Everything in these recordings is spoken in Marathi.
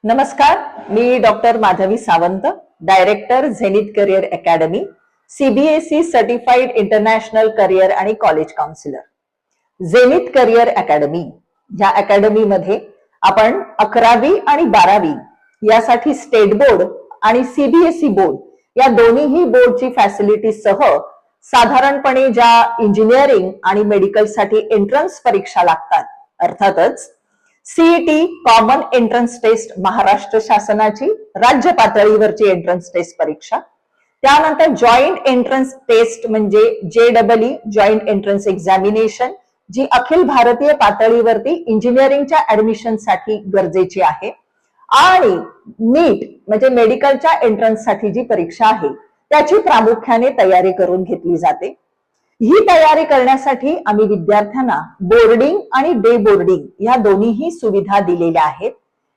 नमस्कार, मी doctor Madhavi Sawant, director Zenith career academy, CBSE certified international career आणि college counsellor. Zenith career academy या अकॅडमीमध्ये आपण 11वी आणि 12वी यासाठी स्टेट बोर्ड आणि CBSE बोर्ड या दोन्हीही बोर्डची फॅसिलिटी सह साधारणपणे ज्या इंजिनिअरिंग आणि मेडिकल साठी एंट्रन्स परीक्षा लागतात, अर्थातच CET common entrance test Maharashtra शासनाची राज्य पातळीवरची एंट्रन्स टेस्ट परीक्षा, त्यानंतर जॉईंट एंट्रन्स टेस्ट म्हणजे JEE जॉईंट एंट्रन्स एक्झामिनेशन जी अखिल भारतीय पातळीवरती इंजिनिअरिंगच्या ऍडमिशन साठी गरजेची आहे, आणि नीट म्हणजे मेडिकलच्या एंट्रन्स साठी जी परीक्षा आहे त्याची प्रामुख्याने तयारी करून घेतली जाते. ही तयारी करण्यासाठी आम्ही विद्यार्थ्यांना बोर्डिंग आणि डे बोर्डिंग या दोन्हीही सुविधा दिलेल्या आहेत.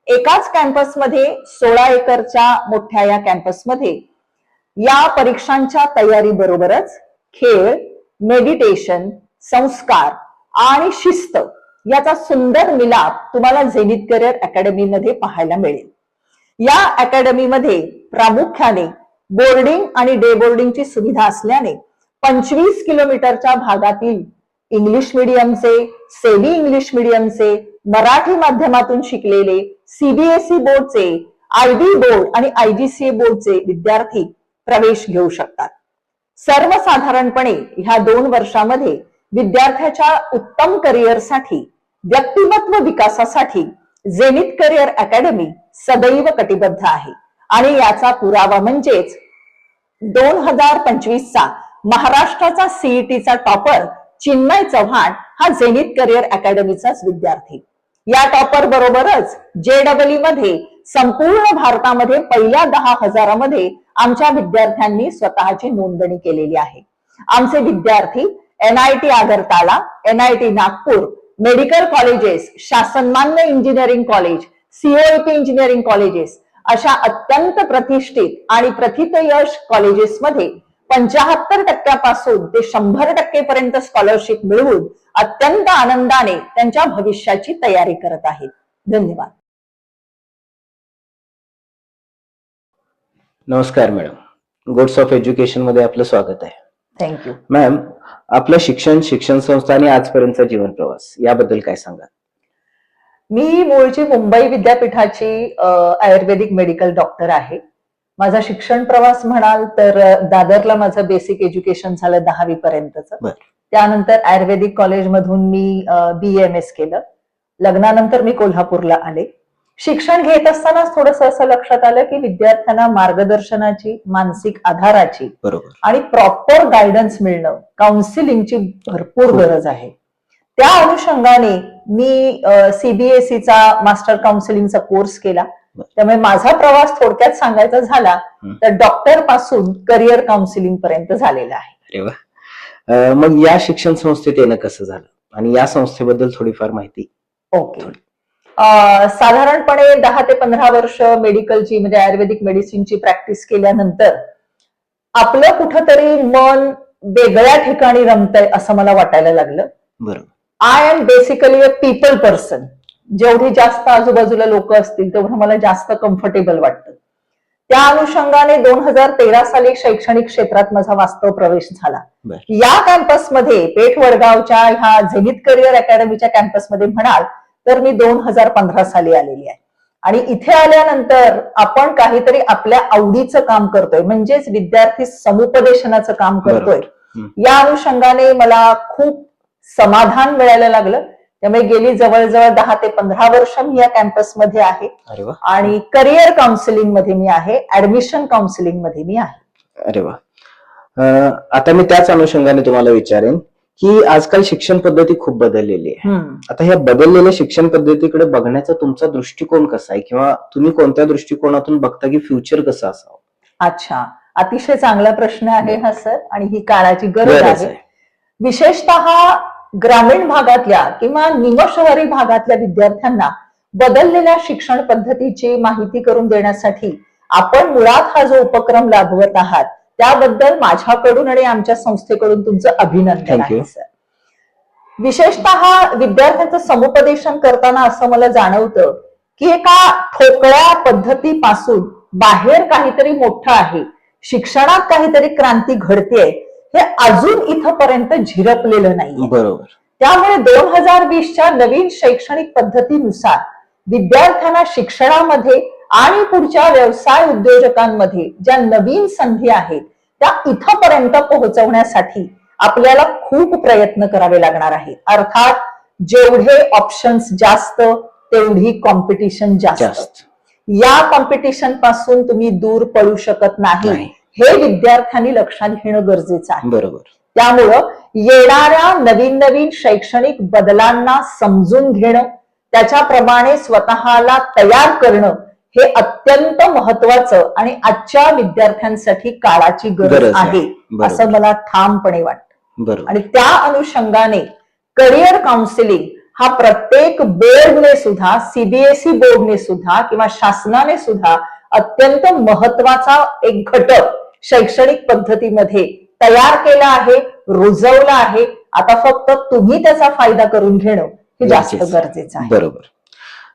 एकाच कॅम्पसमध्ये 16 एकरच्या मोठ्या या कॅम्पसमध्ये या परीक्षांच्या तयारी बरोबरच खेळ, मेडिटेशन, संस्कार आणि शिस्त याचा सुंदर मिलाप तुम्हाला झेनिथ करिअर अकॅडमी मध्ये पाहायला मिळेल. या अकॅडमीमध्ये प्रामुख्याने बोर्डिंग आणि डे बोर्डिंगची सुविधा असल्याने 25 किलोमीटरच्या भागातील इंग्लिश मीडियमचे, सेमी इंग्लिश मीडियमचे, मराठी माध्यमातून शिकलेले, CBSE बोर्डचे, IB बोर्ड आणि IGCA बोर्डचे विद्यार्थी प्रवेश घेऊ शकतात. सर्वसाधारणपणे ह्या 2 वर्षामध्ये विद्यार्थ्याच्या उत्तम करिअरसाठी, व्यक्तिमत्व विकासासाठी झेनिथ करिअर अकॅडमी सदैव कटिबद्ध आहे. आणि याचा पुरावा म्हणजेच 2025 चा महाराष्ट्राचा CETचा टॉपर चिन्मय चव्हाण हा झेनिथ करिअर अकॅडमीचाच विद्यार्थी. या टॉपर बरोबरच JEE मध्ये संपूर्ण भारतामध्ये पहिल्या 10,000 आमच्या विद्यार्थ्यांनी स्वतःची नोंदणी केलेली आहे. आमचे विद्यार्थी NIT Agartala, NIT Nagpur, medical colleges, शासनमान्य engineering college, COEP engineering colleges अशा अत्यंत प्रतिष्ठित आणि प्रथितयश कॉलेजेसमध्ये 75% ते 100% पर्यंत स्कॉलरशिप मिळवून अत्यंत आनंदाने त्यांच्या भविष्याची तयारी करत आहेत. धन्यवाद. नमस्कार मॅडम, गोड्स ऑफ एज्युकेशन मध्ये आपलं स्वागत आहे. थँक्यू. मॅम, आपलं शिक्षण संस्था आणि आजपर्यंतचा जीवन प्रवास याबद्दल काय सांगा? मी मूळची मुंबई विद्यापीठाची आयुर्वेदिक मेडिकल डॉक्टर आहे. माझा शिक्षण प्रवास म्हणाल तर दादरला माझं बेसिक एज्युकेशन झालं 10वी पर्यंतचं. त्यानंतर आयुर्वेदिक कॉलेज मधून मी BAMS केलं. लग्नानंतर मी कोल्हापूरला आले. शिक्षण घेत असताना थोडंसं असं लक्षात आलं की विद्यार्थ्यांना मार्गदर्शनाची, मानसिक आधाराची आणि प्रॉपर गायडन्स मिळणं, काउन्सिलिंगची भरपूर गरज आहे. त्या अनुषंगाने मी CBSEचा मास्टर काउन्सिलिंगचा कोर्स केला. त्यामुळे माझा प्रवास थोडक्यात सांगायचा झाला तर डॉक्टर पासून करिअर काउन्सिलिंग पर्यंत झालेला आहे. अरे वा. मग या शिक्षण संस्थेत येणं कसं झालं आणि या संस्थेबद्दल थोडीफार माहिती? ओके. साधारणपणे 10 ते 15 वर्ष मेडिकलची म्हणजे आयुर्वेदिक मेडिसिनची प्रॅक्टिस केल्यानंतर आपलं कुठंतरी मन वेगळ्या ठिकाणी रमतंय असं मला वाटायला लागलं. बरोबर. I am basically a people person. जेवढी जास्त आजूबाजूला लोक असतील तेवढं मला जास्त कम्फर्टेबल वाटतं. त्या अनुषंगाने 2013 साली शैक्षणिक क्षेत्रात माझा वास्तव प्रवेश झाला. या कॅम्पसमध्ये, पेठ वडगावच्या ह्या झेनिथ करिअर अकॅडमीच्या कॅम्पसमध्ये म्हणाल तर मी 2015 साली आलेली आहे. आणि इथे आल्यानंतर आपण काहीतरी आपल्या आवडीचं काम करतोय, म्हणजेच विद्यार्थी समुपदेशनाचं काम करतोय. या अनुषंगाने मला खूप समाधान मिळायला लागलं. त्यामुळे गेली जवळजवळ 10 ते 15 वर्ष मी या कॅम्पसमध्ये आहे. आणि करिअर काउन्सिलिंग मध्ये मी आहे, ऍडमिशन काउन्सिलिंग मध्ये मी आहे. अरे वा. आता मी त्याच अनुषंगाने तुम्हाला विचारेन की आजकाल शिक्षण पद्धती खूप बदललेली आहे. आता ह्या बदललेल्या शिक्षण पद्धतीकडे बघण्याचा तुमचा दृष्टिकोन कसा आहे, किंवा तुम्ही कोणत्या दृष्टिकोनातून बघता की फ्युचर कसं असावं? अच्छा, अतिशय चांगला प्रश्न आहे हा सर, आणि ही काळाची गरज आहे. विशेषतः ग्रामीण भागातल्या किंवा निमशहरी भागातल्या विद्यार्थ्यांना बदललेल्या शिक्षण पद्धतीची माहिती करून देण्यासाठी आपण मुळात हा जो उपक्रम राबवत आहात त्याबद्दल माझ्याकडून आणि आमच्या संस्थेकडून तुमचं अभिनंदन आहे सर. विशेषतः विद्यार्थ्यांचं समुपदेशन करताना असं मला जाणवतं की एका ठोकळ्या पद्धतीपासून बाहेर काहीतरी मोठं आहे, शिक्षणात काहीतरी क्रांती घडतेय, हे अजून इथपर्यंत झिरपलेलं नाही. बरोबर. त्यामुळे 2020च्या नवीन शैक्षणिक पद्धतीनुसार विद्यार्थ्यांना शिक्षणामध्ये आणि पुढच्या व्यवसाय उद्योजकांमध्ये ज्या नवीन संधी आहेत त्या इथपर्यंत पोहोचवण्यासाठी आपल्याला खूप प्रयत्न करावे लागणार आहे. अर्थात जेवढे ऑप्शन्स जास्त तेवढी कॉम्पिटिशन जास्त. या कॉम्पिटिशन पासून तुम्ही दूर पडू शकत नाही, हे विद्यार्थ्यांनी लक्षात घेणं गरजेचं आहे. बरोबर. त्यामुळं येणाऱ्या नवीन नवीन शैक्षणिक बदलांना समजून घेणं, त्याच्याप्रमाणे स्वतःला तयार करणं हे अत्यंत महत्वाचं आणि आजच्या विद्यार्थ्यांसाठी काळाची गरज आहे असं मला ठामपणे वाटतं. आणि त्या अनुषंगाने करिअर काउन्सिलिंग हा प्रत्येक बोर्डने सुद्धा, सीबीएसई बोर्डने सुद्धा किंवा शासनाने सुद्धा अत्यंत महत्वाचा एक घटक शैक्षणिक पद्धतीमध्ये तयार केला आहे, रुजवला आहे. आता फक्त तुम्ही त्याचा फायदा करून घेणं हे जास्त गरजेचं आहे. बरोबर.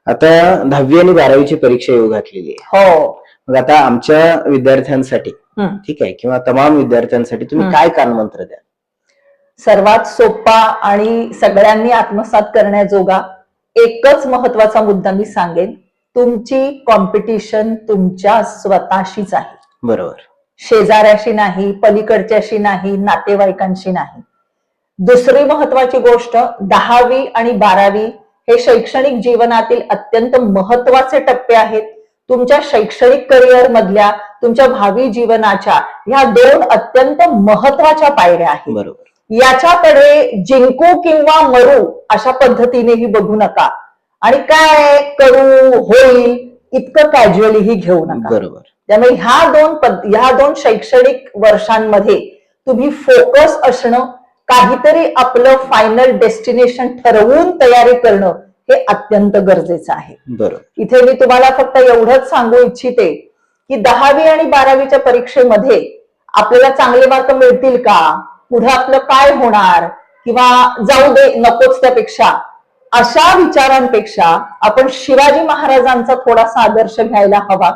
आता 10वी आणि 12वीची परीक्षा येऊ घातलेली आहे. हो. मग आता आमच्या विद्यार्थ्यांसाठी ठीक आहे किंवा तमाम विद्यार्थ्यांसाठी तुम्ही काय कानमंत्र द्या? सर्वात सोपा आणि सगळ्यांनी आत्मसात करण्याजोगा एकच महत्वाचा मुद्दा मी सांगेन, तुमची कॉम्पिटिशन तुमच्या स्वतःशीच आहे. बरोबर. शेजाऱ्याशी नाही, पलीकडच्याशी नाही, नातेवाईकांशी नाही. दुसरी महत्वाची गोष्ट, 10वी आणि 12वी हे शैक्षणिक जीवनातील अत्यंत महत्वाचे टप्पे आहेत. तुमच्या शैक्षणिक करिअर मधल्या, तुमच्या भावी जीवनाच्या ह्या 2 अत्यंत महत्वाच्या पायऱ्या आहेत. बरोबर. याच्याकडे जिंकू किंवा मरू अशा पद्धतीनेही बघू नका आणि काय करू होईल इतकं कॅज्युअलीही घेऊ नका. बरोबर. त्यामुळे ह्या दोन शैक्षणिक वर्षांमध्ये तुम्ही फोकस असणं, काहीतरी आपलं फायनल डेस्टिनेशन ठरवून तयारी करणं हे अत्यंत गरजेचं आहे. बरोबर. इथे मी तुम्हाला फक्त एवढंच सांगू इच्छिते की 10वी आणि 12वीच्या परीक्षेमध्ये आपल्याला चांगले मार्क मिळतील का, पुढे आपलं काय होणार, किंवा जाऊ दे नकोच त्यापेक्षा, अशा विचारांपेक्षा आपण शिवाजी महाराजांचा थोडासा आदर्श घ्यायला हवा.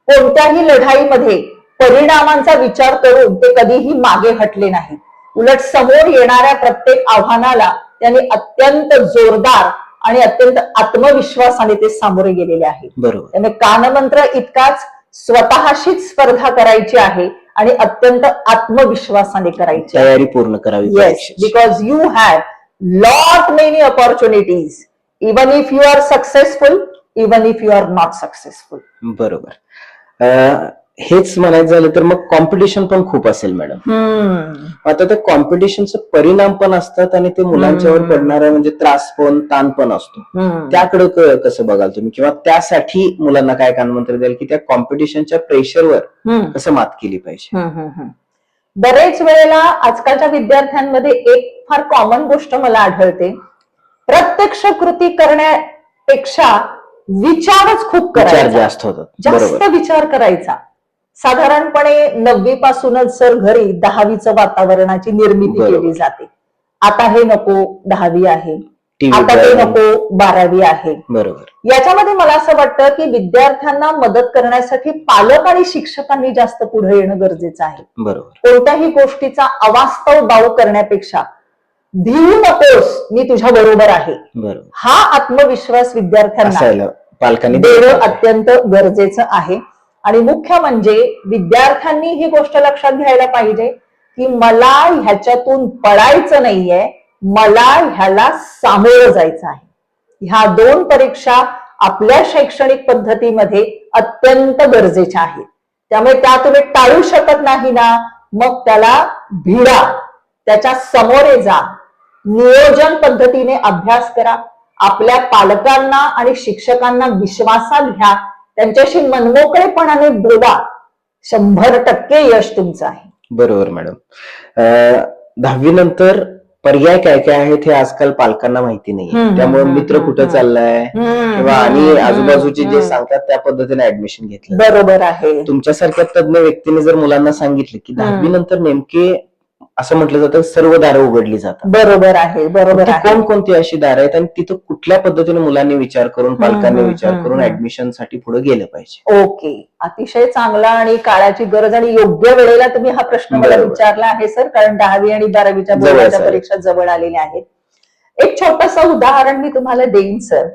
कोणत्याही लढाईमध्ये परिणामांचा विचार करून ते कधीही मागे हटले नाहीत. उलट समोर येणाऱ्या प्रत्येक आव्हानाला त्यांनी अत्यंत जोरदार आणि अत्यंत आत्मविश्वासाने ते सामोरे गेलेले आहेत. बरोबर. त्यामुळे कानमंत्र इतकाच, स्वतःशीच स्पर्धा करायची आहे आणि अत्यंत आत्मविश्वासाने करायची, तयारी पूर्ण करावी. Yes, because you have lot many opportunities even if you are successful, even if you are not successful. बरोबर. हेच म्हणायचं झालं तर मग कॉम्पिटिशन पण खूप असेल मॅडम. आता त्या कॉम्पिटिशनचे परिणाम पण असतात आणि ते मुलांच्यावर पडणारा म्हणजे त्रास पण, ताण पण असतो. त्याकडे कसं बघाल तुम्ही, किंवा त्यासाठी मुलांना काय कानमंत्र द्याल की त्या कॉम्पिटिशनच्या प्रेशरवर कसं मात केली पाहिजे? बरेच वेळेला आजकालच्या विद्यार्थ्यांमध्ये एक फार कॉमन गोष्ट मला आढळते, प्रत्यक्ष कृती करण्यापेक्षा विचारच खूप करायचा, जास्त होतात. जास्त विचार करायचा. साधारणपणे 9वी पासूनच सर घरी 10वीचं वातावरणाची निर्मिती केली जाते. आता हे नको 10वी आहे, आता ते नको 12वी आहे. बरोबर. याच्यामध्ये मला असं वाटतं की विद्यार्थ्यांना मदत करण्यासाठी पालक आणि शिक्षकांनी जास्त पुढे येणं गरजेचं आहे. बरोबर. कोणत्याही गोष्टीचा अवास्तव दाव करण्यापेक्षा भिवू नकोस, मी तुझ्या बरोबर आहे, बरोबर, हा आत्मविश्वास विद्यार्थ्यांना पालकांनी देणं अत्यंत गरजेचं आहे. आणि मुख्य म्हणजे विद्यार्थ्यांनी ही गोष्ट लक्षात घ्यायला पाहिजे की मला ह्याच्यातून पडायचं नाहीये, मला ह्याला सामोरं जायचं आहे. ह्या 2 परीक्षा आपल्या शैक्षणिक पद्धतीमध्ये अत्यंत गरजेच्या आहेत. त्यामुळे त्या तुम्ही टाळू शकत नाही ना, मग त्याला भिडा, त्याच्या समोरे जा, नियोजन पद्धतीने अभ्यास करा, आपल्या पालकांना आणि शिक्षकांना विश्वासात घ्या, त्यांच्याशी मनमोकळेपणाने बोला, 100% यश तुमचं आहे. बरोबर मॅडम. 10वी नंतर पर्याय काय काय आहेत हे आजकाल पालकांना माहिती नाही, त्यामुळे मित्र कुठं चाललाय किंवा आणि आजूबाजूचे जे सांगतात त्या पद्धतीने ऍडमिशन घेतलं. बरोबर आहे. तुमच्यासारख्या तज्ञ व्यक्तीने जर मुलांना सांगितलं की 10वी नंतर नेमके असं म्हटलं जातं सर्व दारं उघडली जातात. बरोबर आहे, बरोबर आहे. कोणकोणती अशी दारं आहेत आणि तिथं कुठल्या पद्धतीने मुलांनी विचार करून, पालकांनी विचार करून ऍडमिशन साठी पुढे गेलं पाहिजे? ओके, अतिशय चांगला आणि काळाची गरज आणि योग्य वेळेला तुम्ही हा प्रश्न मला विचारला आहे सर, कारण 10वी आणि 12वीच्या बोर्डाच्या परीक्षा जवळ आलेल्या आहेत. एक छोटंसं उदाहरण मी तुम्हाला देईन सर.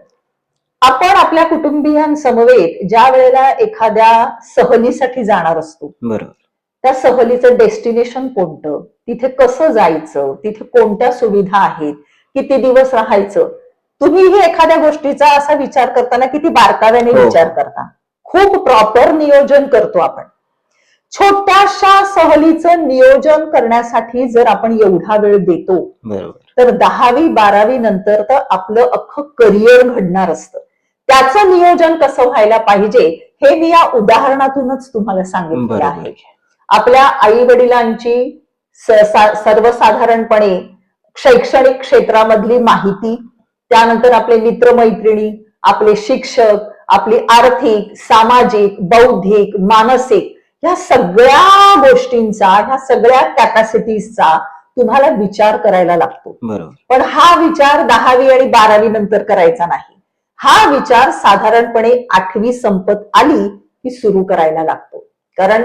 आपण आपल्या कुटुंबियांसमवेत ज्या वेळेला एखाद्या सहलीसाठी जाणार असतो, बरोबर, त्या सहलीचं डेस्टिनेशन कोणतं, तिथे कसं जायचं, तिथे कोणत्या सुविधा आहेत, किती दिवस राहायचं, तुम्हीही एखाद्या गोष्टीचा असा विचार करताना किती बारकाव्याने विचार करता. खूप प्रॉपर नियोजन करतो आपण. छोट्याशा सहलीचं नियोजन करण्यासाठी जर आपण एवढा वेळ देतो, बरोबर, तर 10वी 12वी नंतर तर आपलं अख्खं करिअर घडणार असतं. त्याचं नियोजन कसं व्हायला पाहिजे हे मी या उदाहरणातूनच तुम्हाला सांगितलं आहे. आपल्या आई वडिलांची सर्वसाधारणपणे शैक्षणिक क्षेत्रामधली माहिती, त्यानंतर आपले मित्रमैत्रिणी, आपले शिक्षक, आपली आर्थिक, सामाजिक, बौद्धिक, मानसिक ह्या सगळ्या गोष्टींचा, ह्या सगळ्या कॅपॅसिटीजचा तुम्हाला विचार करायला लागतो. बरोबर. पण हा विचार 10वी आणि 12वी नंतर करायचा नाही. हा विचार साधारणपणे 8वी संपत आली की सुरू करायला लागतो. कारण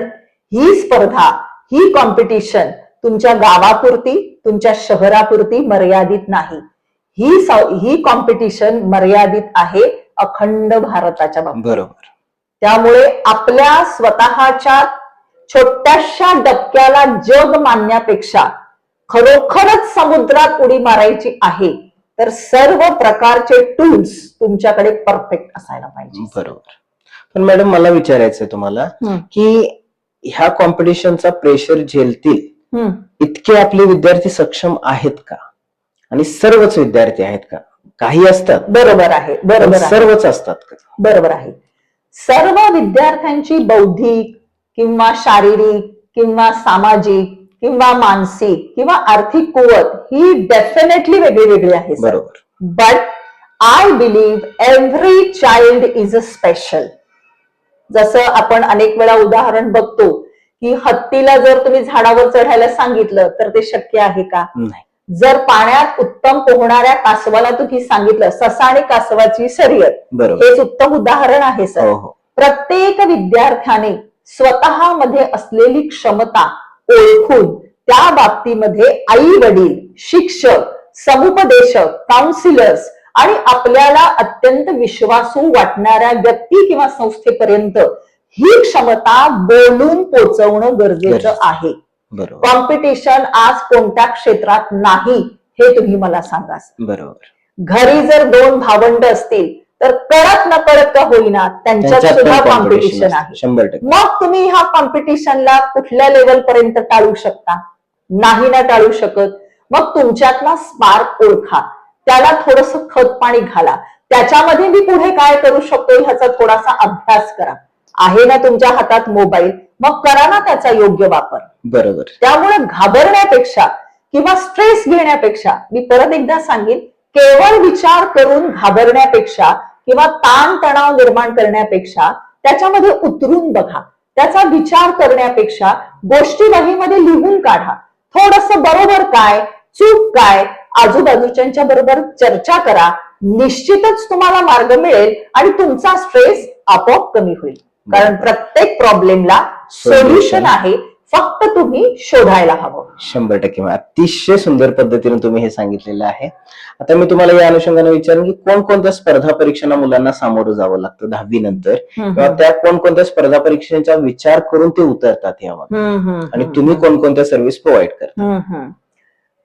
ही स्पर्धा, ही कॉम्पिटिशन तुमच्या गावापुरती, तुमच्या शहरापुरती मर्यादित नाही. ही कॉम्पिटिशन मर्यादित आहे अखंड भारताच्या बाबतीत. बरोबर. त्यामुळे आपल्या स्वतःच्या छोट्याशा डबक्याला जग मानण्यापेक्षा खरोखरच समुद्रात उडी मारायची आहे तर सर्व प्रकारचे टूल्स तुमच्याकडे परफेक्ट असायला पाहिजे. बरोबर. पण मॅडम मला विचारायचंय तुम्हाला की ह्या कॉम्पिटिशनचा प्रेशर झेलतील इतके आपले विद्यार्थी सक्षम आहेत का? आणि सर्वच विद्यार्थी आहेत का? काही असतात. बरोबर आहे, बरोबर, सर्वच असतात का? बरोबर आहे. सर्व विद्यार्थ्यांची बौद्धिक किंवा शारीरिक किंवा सामाजिक किंवा मानसिक किंवा आर्थिक कुवत ही डेफिनेटली वेगळी वेगळी आहे. बरोबर. But I believe every child is a special. जसं आपण अनेक वेळा उदाहरण बघतो की हत्तीला जर तुम्ही झाडावर चढायला सांगितलं तर ते शक्य आहे का? नाही. जर पाण्यात उत्तम पोहणाऱ्या कासवाला तुम्ही सांगितलं, ससा आणि कासवाची शर्यत, हेच उत्तम उदाहरण आहे सर. प्रत्येक विद्यार्थ्याने स्वतःमध्ये असलेली क्षमता ओळखून त्या बाबतीमध्ये आई वडील, शिक्षक, समुपदेशक, काउन्सिलर्स आणि आपल्याला अत्यंत विश्वासू वाटणाऱ्या व्यक्ती किंवा संस्थेपर्यंत ही क्षमता बोलून पोहोचवणं गरजेचं आहे. कॉम्पिटिशन आज कोणत्या क्षेत्रात नाही हे तुम्ही मला सांगा. बरोबर. घरी जर 2 भावंड असतील तर कळत न कळत का होईना त्यांच्यात सुद्धा कॉम्पिटिशन आहे. 100%. मग तुम्ही ह्या कॉम्पिटिशनला कुठल्या लेवल पर्यंत टाळू शकता? नाही ना टाळू शकत. मग तुमच्यातला स्पार्क ओळखा, त्याला थोडस खत पाणी घाला, त्याच्यामध्ये मी पुढे काय करू शकतो ह्याचा थोडासा अभ्यास करा. आहे ना तुमच्या हातात मोबाईल, मग करा ना त्याचा योग्य वापर. बरोबर. त्यामुळे घाबरण्यापेक्षा किंवा स्ट्रेस घेण्यापेक्षा, मी परत एकदा सांगेन, केवळ विचार करून घाबरण्यापेक्षा किंवा ताण तणाव निर्माण करण्यापेक्षा त्याच्यामध्ये उतरून बघा. त्याचा विचार करण्यापेक्षा गोष्टी वहीमध्ये लिहून काढा. थोडस बरोबर काय, चूक काय, आजूबाजूच्या बरोबर चर्चा करा. निश्चितच तुम्हाला मार्ग मिळेल आणि तुमचा स्ट्रेस आपोआप कमी होईल. कारण प्रत्येक प्रॉब्लेमला सोल्युशन आहे, फक्त तुम्ही शोधायला हवं. 100%. अतिशय सुंदर पद्धतीने तुम्ही हे सांगितलेलं आहे. आता मी तुम्हाला या अनुषंगाने विचारेन की कोणकोणत्या स्पर्धा परीक्षांना मुलांना सामोरं जावं लागतं 10वी नंतर, किंवा त्या कोणकोणत्या स्पर्धा परीक्षांचा विचार करून ते उतरतात यावर, आणि तुम्ही कोणकोणत्या सर्व्हिस प्रोव्हाइड करता?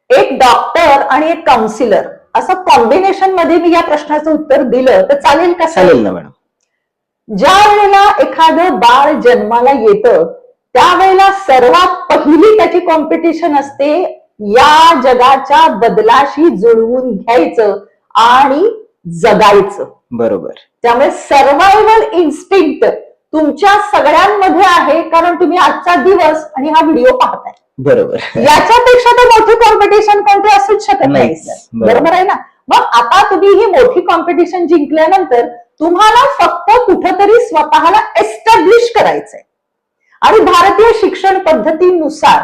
एक डॉक्टर आणि एक काउन्सिलर असं कॉम्बिनेशन मध्ये मी या प्रश्नाचं उत्तर दिलं तर चालेल का? चालेल ना मॅडम. ज्या वेळेला एखादं बाळ जन्माला येतं त्यावेळेला सर्वात पहिली त्याची कॉम्पिटिशन असते या जगाच्या बदलाशी जुळवून घ्यायचं आणि जगायचं. बरोबर. त्यामुळे सर्व्हायव्हल इन्स्टिंक्ट तुमच्या सगळ्यांमध्ये आहे, कारण तुम्ही आजचा दिवस आणि हा व्हिडिओ पाहताय. बरोबर. याच्यापेक्षा तर मोठी कॉम्पिटिशन कोणती असूच शकत नाही. बरोबर आहे ना? मग आता तुम्ही ही मोठी कॉम्पिटिशन जिंकल्यानंतर तुम्हाला फक्त कुठंतरी स्वतःला एस्टॅब्लिश करायचंय. आणि भारतीय शिक्षण पद्धतीनुसार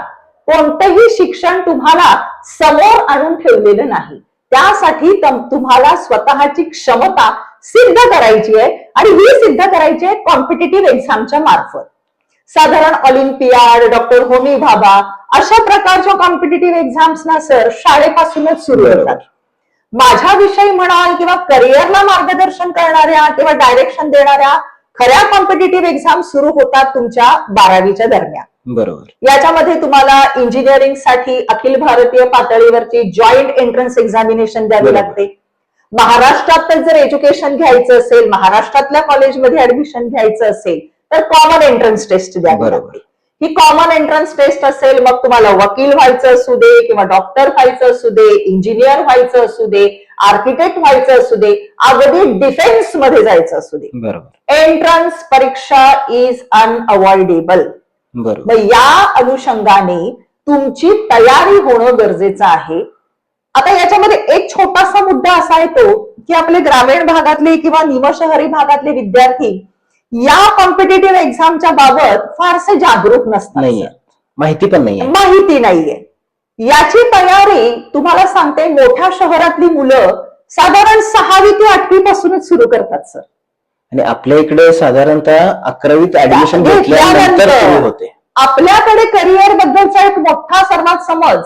कोणतेही शिक्षण तुम्हाला समोर आणून ठेवलेलं नाही. त्यासाठी तुम्हाला स्वतःची क्षमता सिद्ध करायची आहे आणि ही सिद्ध करायची आहे कॉम्पिटिटिव्ह एक्झामच्या मार्फत. साधारण ऑलिम्पियाड, डॉक्टर होमी भाभा अशा प्रकारच्या कॉम्पिटिटिव्ह एक्झाम्स ना सर शाळेपासूनच सुरू होतात. माझ्याविषयी म्हणाल किंवा करिअरला मार्गदर्शन करणाऱ्या किंवा डायरेक्शन देणाऱ्या खऱ्या कॉम्पिटिटिव्ह एक्झाम सुरू होतात तुमच्या 12वीच्या दरम्यान. बरोबर. याच्यामध्ये तुम्हाला इंजिनिअरिंग साठी अखिल भारतीय पातळीवरची जॉईंट एंट्रन्स एक्झामिनेशन द्यावी लागते. महाराष्ट्रात जर एज्युकेशन घ्यायचं असेल, महाराष्ट्रातल्या कॉलेजमध्ये ऍडमिशन घ्यायचं असेल तर कॉमन एंट्रन्स टेस्ट द्यावी लागते. ही कॉमन एंट्रन्स टेस्ट असेल, मग तुम्हाला वकील व्हायचं असू दे किंवा डॉक्टर व्हायचं असू दे, इंजिनियर व्हायचं असू दे, आर्किटेक्ट व्हायचं असू दे, अगदी डिफेन्स मध्ये जायचं असू दे, बरोबर, एंट्रन्स परीक्षा इज अनअवॉइडेबल. बरोबर. मग या अनुषंगाने तुमची तयारी होणं गरजेचं आहे. आता याच्यामध्ये एक छोटासा मुद्दा असा येतो की आपले ग्रामीण भागातले किंवा निमशहरी भागातले विद्यार्थी या कॉम्पिटिटिव्ह एक्झामच्या बाबत फारसे जागरूक नसतात, माहिती पण नाहीये. माहिती नाहीये. याची तयारी तुम्हाला सांगते मोठ्या शहरातली मुलं साधारण 6वी ते 8वी पासूनच सुरू करतात सर. आणि आपल्या इकडे साधारणतः 11वीत ऍडमिशन घेतल्यानंतर सुरू होते. आपल्याकडे करिअर बद्दलचा एक मोठा सर्वात समज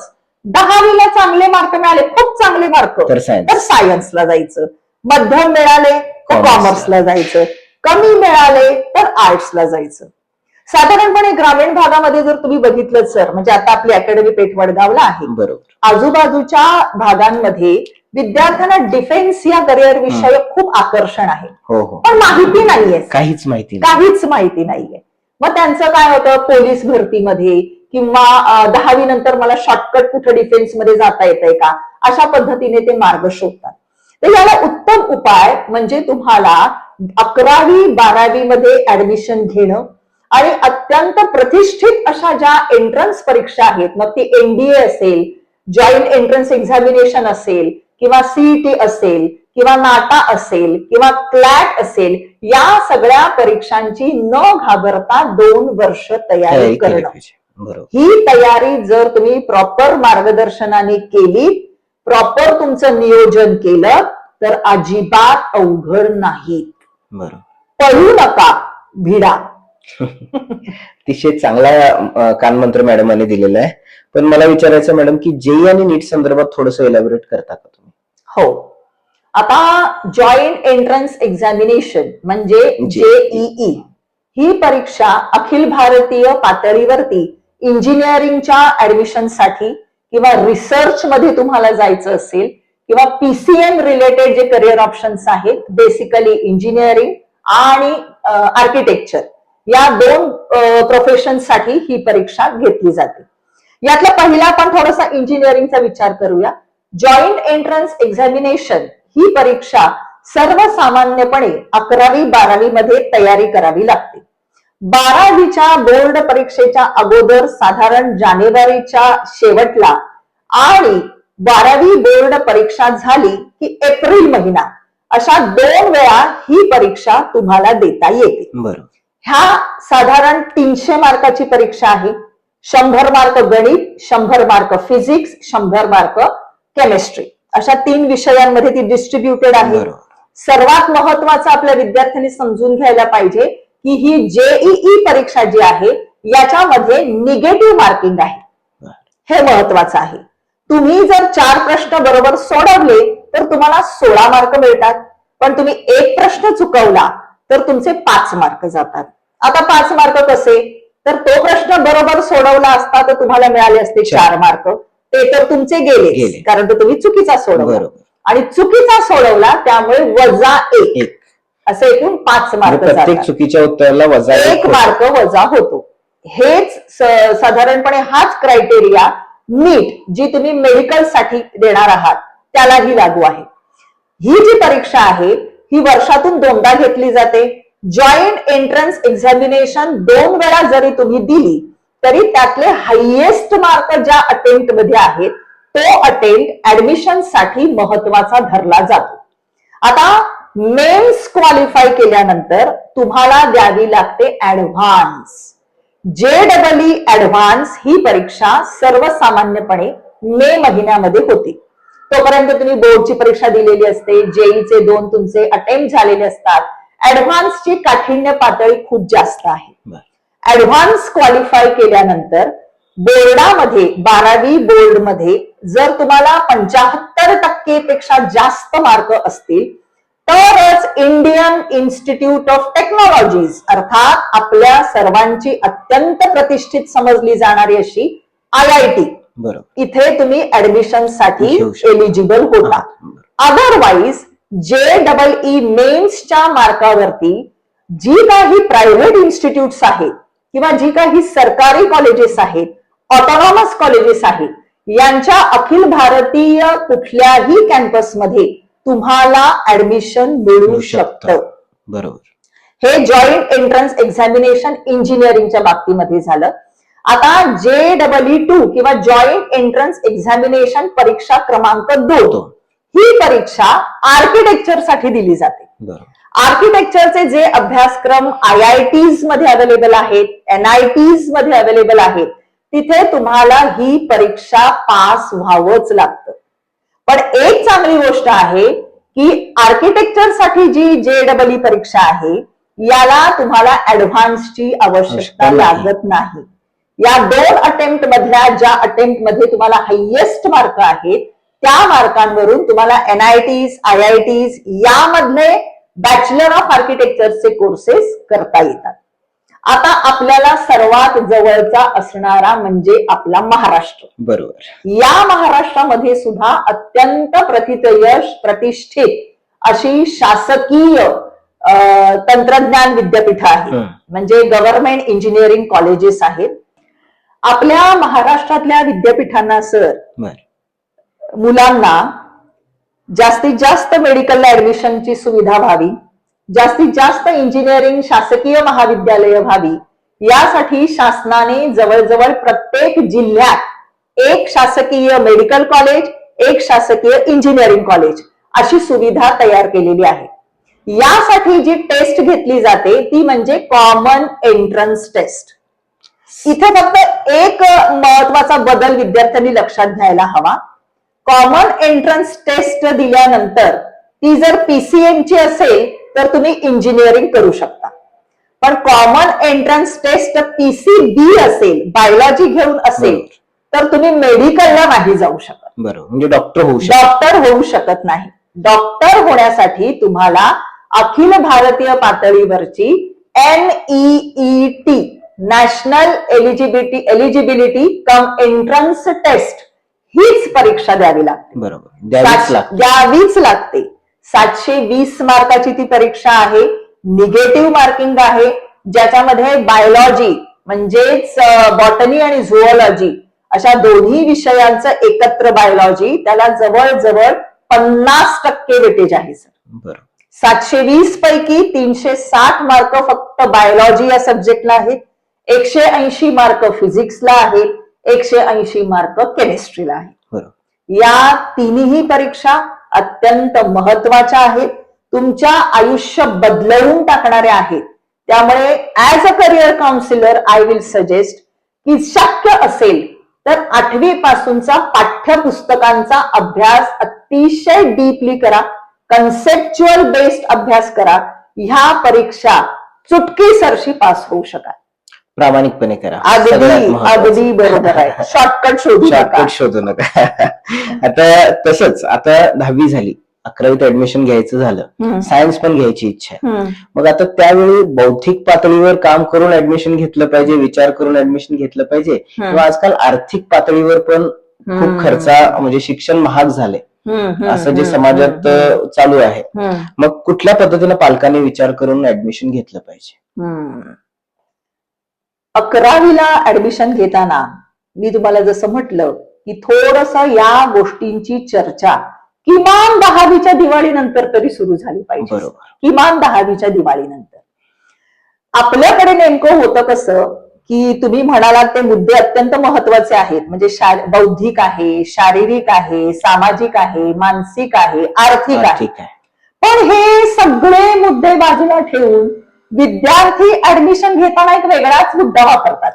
10वीला चांगले मार्क मिळाले, खूप चांगले मार्क तर सायन्सला जायचं, मध्यम मिळाले तर कॉमर्सला जायचं, कमी मिळाले तर आर्ट्सला जायचं. साधारणपणे ग्रामीण भागामध्ये जर तुम्ही बघितलं सर, म्हणजे आता आपली अकॅडमी पेठवडगावला आहे, बरोबर, आजूबाजूच्या भागांमध्ये विद्यार्थ्यांना डिफेन्स या करिअर विषयी खूप आकर्षण आहे, पण माहिती नाहीये, काहीच माहिती नाहीये. मग त्यांचं काय होतं, पोलीस भरतीमध्ये किंवा 10वी नंतर मला शॉर्टकट कुठं डिफेन्स मध्ये जाता येतंय का, अशा पद्धतीने ते मार्ग शोधतात. तर याला उत्तम उपाय म्हणजे तुम्हाला 11वी 12वी मध्ये ऍडमिशन घेणं आणि अत्यंत प्रतिष्ठित अशा ज्या एंट्रन्स परीक्षा आहेत, मग ती एनडीए असेल, जॉईंट एंट्रन्स एक्झामिनेशन असेल किंवा सीईटी असेल किंवा नाटा असेल किंवा क्लॅट असेल, या सगळ्या परीक्षांची न घाबरता 2 वर्ष तयारी करणं. ही तयारी जर तुम्ही प्रॉपर मार्गदर्शनाने केली, प्रॉपर तुमचं नियोजन केलं तर अजिबात अवघड नाही. पळू नका, भिडा. अतिशय चांगला कानमंत्र मॅडमांनी दिलेला आहे. पण मला विचारायचं मॅडम की जेई आणि नीट संदर्भात थोडंसं इलॅबोरेट करता का तुम्ही? हो. आता जॉईंट एंट्रन्स एक्झामिनेशन म्हणजे जेईई ही परीक्षा अखिल भारतीय पातळीवरती इंजिनिअरिंगच्या ऍडमिशनसाठी किंवा रिसर्च मध्ये तुम्हाला जायचं असेल किंवा पीसीएम रिलेटेड जे करिअर ऑप्शन्स आहेत, बेसिकली इंजिनिअरिंग आणि आर्किटेक्चर, या 2 प्रोफेशनसाठी ही परीक्षा घेतली जाते. यातला पहिला आपण थोडासा इंजिनिअरिंगचा विचार करूया. जॉईंट एंट्रन्स एक्झामिनेशन ही परीक्षा सर्वसामान्यपणे 11वी 12वी मध्ये तयारी करावी लागते. 12वीच्या बोर्ड परीक्षेच्या अगोदर साधारण जानेवारीच्या शेवटला आणि 12वी बोर्ड परीक्षा झाली की एप्रिल महिना, अशा 2 वेळा ही परीक्षा तुम्हाला देता येते. ह्या साधारण 300 मार्काची परीक्षा आहे. 100 मार्क गणित, 100 मार्क फिजिक्स, 100 मार्क केमिस्ट्री, अशा 3 विषयांमध्ये ती डिस्ट्रीब्युटेड आहे. सर्वात महत्वाचं आपल्या विद्यार्थ्यांनी समजून घ्यायला पाहिजे की ही जेईई परीक्षा जी आहे याच्यामध्ये निगेटिव्ह मार्किंग आहे. हे महत्वाचं आहे. तुम्ही जर 4 प्रश्न बरोबर सोडवले तर तुम्हाला 16 मार्क मिळतात, पण तुम्ही 1 प्रश्न चुकवला तर तुमचे 5 मार्क जातात. आता 5 मार्क कसे, तर तो प्रश्न बरोबर सोडवला असता तर तुम्हाला मिळाले असते 4 मार्क, ते तर तुमचे गेले कारण तो तुम्ही चुकीचा सोडवला आणि चुकीचा सोडवला त्यामुळे -1 असे एकूण 5 मार्क जातात. प्रत्येक चुकीच्या उत्तराला -1 मार्क वजा होतो. हेच साधारणपणे हाच क्रायटेरिया नीट जी तुम्ही मेडिकल साठी देणार आहात त्यालाही लागू आहे. ही जी परीक्षा आहे ही वर्षातून 2दा घेतली जाते. जॉईंट एंट्रन्स एक्झामिनेशन 2 वेळा जरी तुम्ही दिली तरी त्यातले हायएस्ट मार्क ज्या अटेम्प्ट मध्ये आहेत तो अटेम्प्ट ऍडमिशन साठी महत्वाचा धरला जातो. आता मेन्स क्वालिफाय केल्यानंतर तुम्हाला द्यावी लागते ऍडव्हान्स. JEE ऍडव्हान्स ही परीक्षा सर्वसामान्यपणे मे महिन्यामध्ये होती. तोपर्यंत तुम्ही बोर्डची परीक्षा दिलेली असते, जेईचे 2 तुमचे अटेम्प्ट झालेले असतात. ऍडव्हान्सची काठिण्य पातळी खूप जास्त आहे. ऍडव्हान्स क्वालिफाय केल्यानंतर बोर्डामध्ये 12वी बोर्डमध्ये जर तुम्हाला 75% पेक्षा जास्त मार्क असतील तरच इंडियन इन्स्टिट्यूट ऑफ टेक्नॉलॉजीज अर्थात आपल्या सर्वांची अत्यंत प्रतिष्ठित समजली जाणारी अशी IIT इथे तुम्ही ऍडमिशन साठी एलिजिबल होता. अदरवाईज JEE मेन्सच्या मार्कावरती जी काही प्रायव्हेट इन्स्टिट्यूट्स आहेत किंवा जी काही सरकारी कॉलेजेस आहेत, ऑटोनॉमस कॉलेजेस आहेत, यांच्या अखिल भारतीय कुठल्याही कॅम्पसमध्ये तुम्हाला ऍडमिशन मिळू शकतं. बरोबर. हे जॉईंट एंट्रन्स एक्झामिनेशन इंजिनिअरिंगच्या बाबतीमध्ये झालं. आता JEE2 किंवा जॉईंट एंट्रन्स एक्झामिनेशन परीक्षा क्रमांक 2 ही परीक्षा आर्किटेक्चर साठी दिली जाते. आर्किटेक्चरचे जे अभ्यासक्रम IITs मध्ये अवेलेबल आहेत, NITs मध्ये अवेलेबल आहेत, तिथे तुम्हाला ही परीक्षा पास व्हावंच लागतं. पण एक चांगली गोष्ट आहे की आर्किटेक्चर साठी जी JEE परीक्षा आहे याला तुम्हाला ऍडव्हान्सची आवश्यकता लागत नाही. या 2 अटेम्प्ट मधल्या ज्या अटेम्प्ट मध्ये तुम्हाला हायेस्ट मार्क आहेत त्या मार्कांवरून तुम्हाला NITs, IITs यामधले बॅचलर ऑफ आर्किटेक्चरचे कोर्सेस करता येतात. आता आपल्याला सर्वात जवळचा असणारा म्हणजे आपला महाराष्ट्र. बरोबर. या महाराष्ट्रामध्ये सुद्धा अत्यंत प्रथितयश प्रतिष्ठित अशी शासकीय तंत्रज्ञान विद्यापीठ आहे, म्हणजे गव्हर्नमेंट इंजिनिअरिंग कॉलेजेस आहेत. आपल्या महाराष्ट्रातल्या विद्यापीठांना सर मुलांना जास्तीत जास्त मेडिकलला ऍडमिशनची सुविधा व्हावी, जास्तीत जास्त इंजिनिअरिंग शासकीय महाविद्यालय व्हावी, यासाठी शासनाने जवळजवळ प्रत्येक जिल्ह्यात एक शासकीय मेडिकल कॉलेज, एक शासकीय इंजिनिअरिंग कॉलेज अशी सुविधा तयार केलेली आहे. यासाठी जी टेस्ट घेतली जाते ती म्हणजे कॉमन एंट्रन्स टेस्ट. इथे फक्त एक महत्वाचा बदल विद्यार्थ्यांनी लक्षात घ्यायला हवा. कॉमन एंट्रन्स टेस्ट दिल्यानंतर ती जर PCM ची असेल तर तुम्ही इंजिनिअरिंग करू शकता. पण कॉमन एंट्रन्स टेस्ट PCB असेल, बायोलॉजी घेऊन असेल तर तुम्ही मेडिकलला नाही जाऊ शकत. बरोबर. म्हणजे डॉक्टर होऊ शकत नाही. डॉक्टर होण्यासाठी तुम्हाला अखिल भारतीय पातळीवरची NEET national eligibility cum entrance test हीच परीक्षा द्यावी लागते. बरोबर. द्यावीच लागते. 720 मार्काची ती परीक्षा आहे. निगेटिव्ह मार्किंग आहे, ज्याच्यामध्ये बायोलॉजी म्हणजेच बॉटनी आणि झुओलॉजी अशा दोन्ही विषयांचं एकत्र बायोलॉजी, त्याला जवळजवळ 50% वेटेज आहे सर. बरोबर. 720 पैकी 360 मार्क फक्त बायोलॉजी या सब्जेक्टला आहेत, 180 मार्क फिजिक्सला आहेत, 180 मार्क केमिस्ट्रीला आहेत. या तिन्ही परीक्षा अत्यंत महत्वाच्या आहेत, तुमच्या आयुष्य बदलवून टाकणाऱ्या आहेत. त्यामुळे as a career counsellor I will suggest की शक्य असेल तर 8वी पासूनचा पाठ्यपुस्तकांचा अभ्यास अतिशय डीपली करा, कन्सेप्च्युअल बेस्ड अभ्यास करा. ह्या परीक्षा चुटकीसरशी पास होऊ शकाल. प्रामाणिकपणे करा. अगदी बरोबर आहे. शॉर्टकट शोधू नका. आता तसंच आता 10वी झाली, 11वीत ऍडमिशन घ्यायचं झालं, सायन्स पण घ्यायची इच्छा आहे. मग आता त्यावेळी बौद्धिक पातळीवर काम करून ऍडमिशन घेतलं पाहिजे, विचार करून ऍडमिशन घेतलं पाहिजे, किंवा आजकाल आर्थिक पातळीवर पण खूप खर्चा म्हणजे शिक्षण महाग झाले असं जे समाजात चालू आहे, मग कुठल्या पद्धतीने पालकांनी विचार करून ऍडमिशन घेतलं पाहिजे? 11वीला ऍडमिशन घेताना मी तुम्हाला जसं म्हटलं की थोडस या गोष्टींची चर्चा किमान 10वीच्या दिवाळीनंतर तरी सुरू झाली पाहिजे. बरोबर. किमान 10वीच्या दिवाळीनंतर. आपल्याकडे नेमकं होतं कसं की तुम्ही म्हणालात ते मुद्दे अत्यंत महत्वाचे आहेत, म्हणजे बौद्धिक आहे, शारीरिक आहे, सामाजिक आहे, मानसिक आहे, आर्थिक आहे. पण हे सगळे मुद्दे बाजूला ठेवून विद्यार्थी ऍडमिशन घेताना एक वेगळाच मुद्दा वापरतात.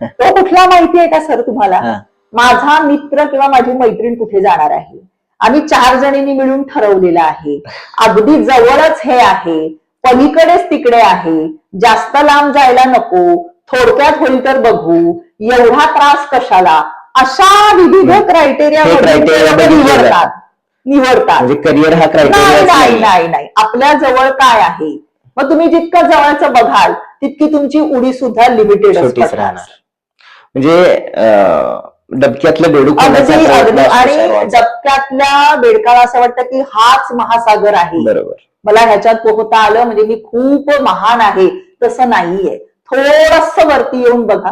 तो कुठला माहिती आहे का सर तुम्हाला? हा. माझा मित्र किंवा माझी मैत्रीण कुठे जाणार आहे, आम्ही 4 जणींनी मिळून ठरवलेलं आहे, अगदी जवळच हे आहे, पलीकडेच तिकडे आहे, जास्त लांब जायला नको, थोडक्यात होईल तर बघू, एवढा त्रास कशाला, अशा विविध क्रायटेरिया निवडतात. म्हणजे करिअर हा नाही क्रायटेरिया नाही नाही नाही, आपल्या जवळ काय आहे, मग तुम्ही जितकं जवळचं बघाल तितकी तुमची उडी सुद्धा लिमिटेड छोटीच राहणार. म्हणजे डबक्यातलं बेडूक अगदी होण्याचा अगदी. प्रयत्न असतो आणि सर्वांचा. डबक्यातल्या बेडकाला असं वाटतं की हाच महासागर आहे, बरोबर. मला ह्याच्यात पोहता आलं म्हणजे मी खूप महान आहे. तसं नाहीये, थोडस वरती येऊन बघा.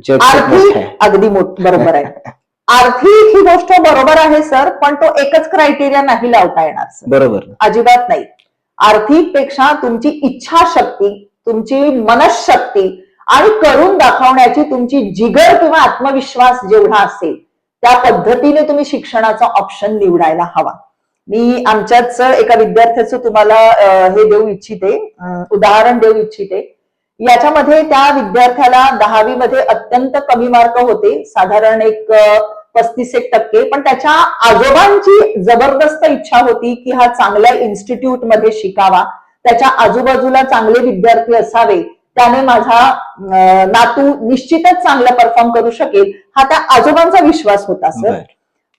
जग खूप मोठं आर्थिक आहे. अगदी बरोबर आहे. आर्थिक ही गोष्ट बरोबर आहे सर, पण तो एकच क्रायटेरिया नाही लावता येणार सर, बरोबर. अजिबात नाही. आर्थिक पेक्षा तुमची इच्छाशक्ती, तुमची मनशक्ती आणि करून दाखवण्याची तुमची जिगर किंवा आत्मविश्वास जेवढा असेल त्या पद्धतीने तुम्ही शिक्षणाचा ऑप्शन निवडायला हवा. मी आमच्याच एका विद्यार्थ्याचं तुम्हाला हे देऊ इच्छिते, उदाहरण देऊ इच्छिते. याच्यामध्ये त्या विद्यार्थ्याला 10वी मध्ये अत्यंत कमी मार्क होते, साधारण एक 35% पण त्याच्या आजोबांची जबरदस्त इच्छा होती की हा चांगल्या इन्स्टिट्यूट मध्ये शिकावा, त्याच्या आजूबाजूला चांगले विद्यार्थी असावे, त्याने माझा नातू निश्चितच चांगला परफॉर्म करू शकेल, हा त्या आजोबांचा विश्वास होता सर.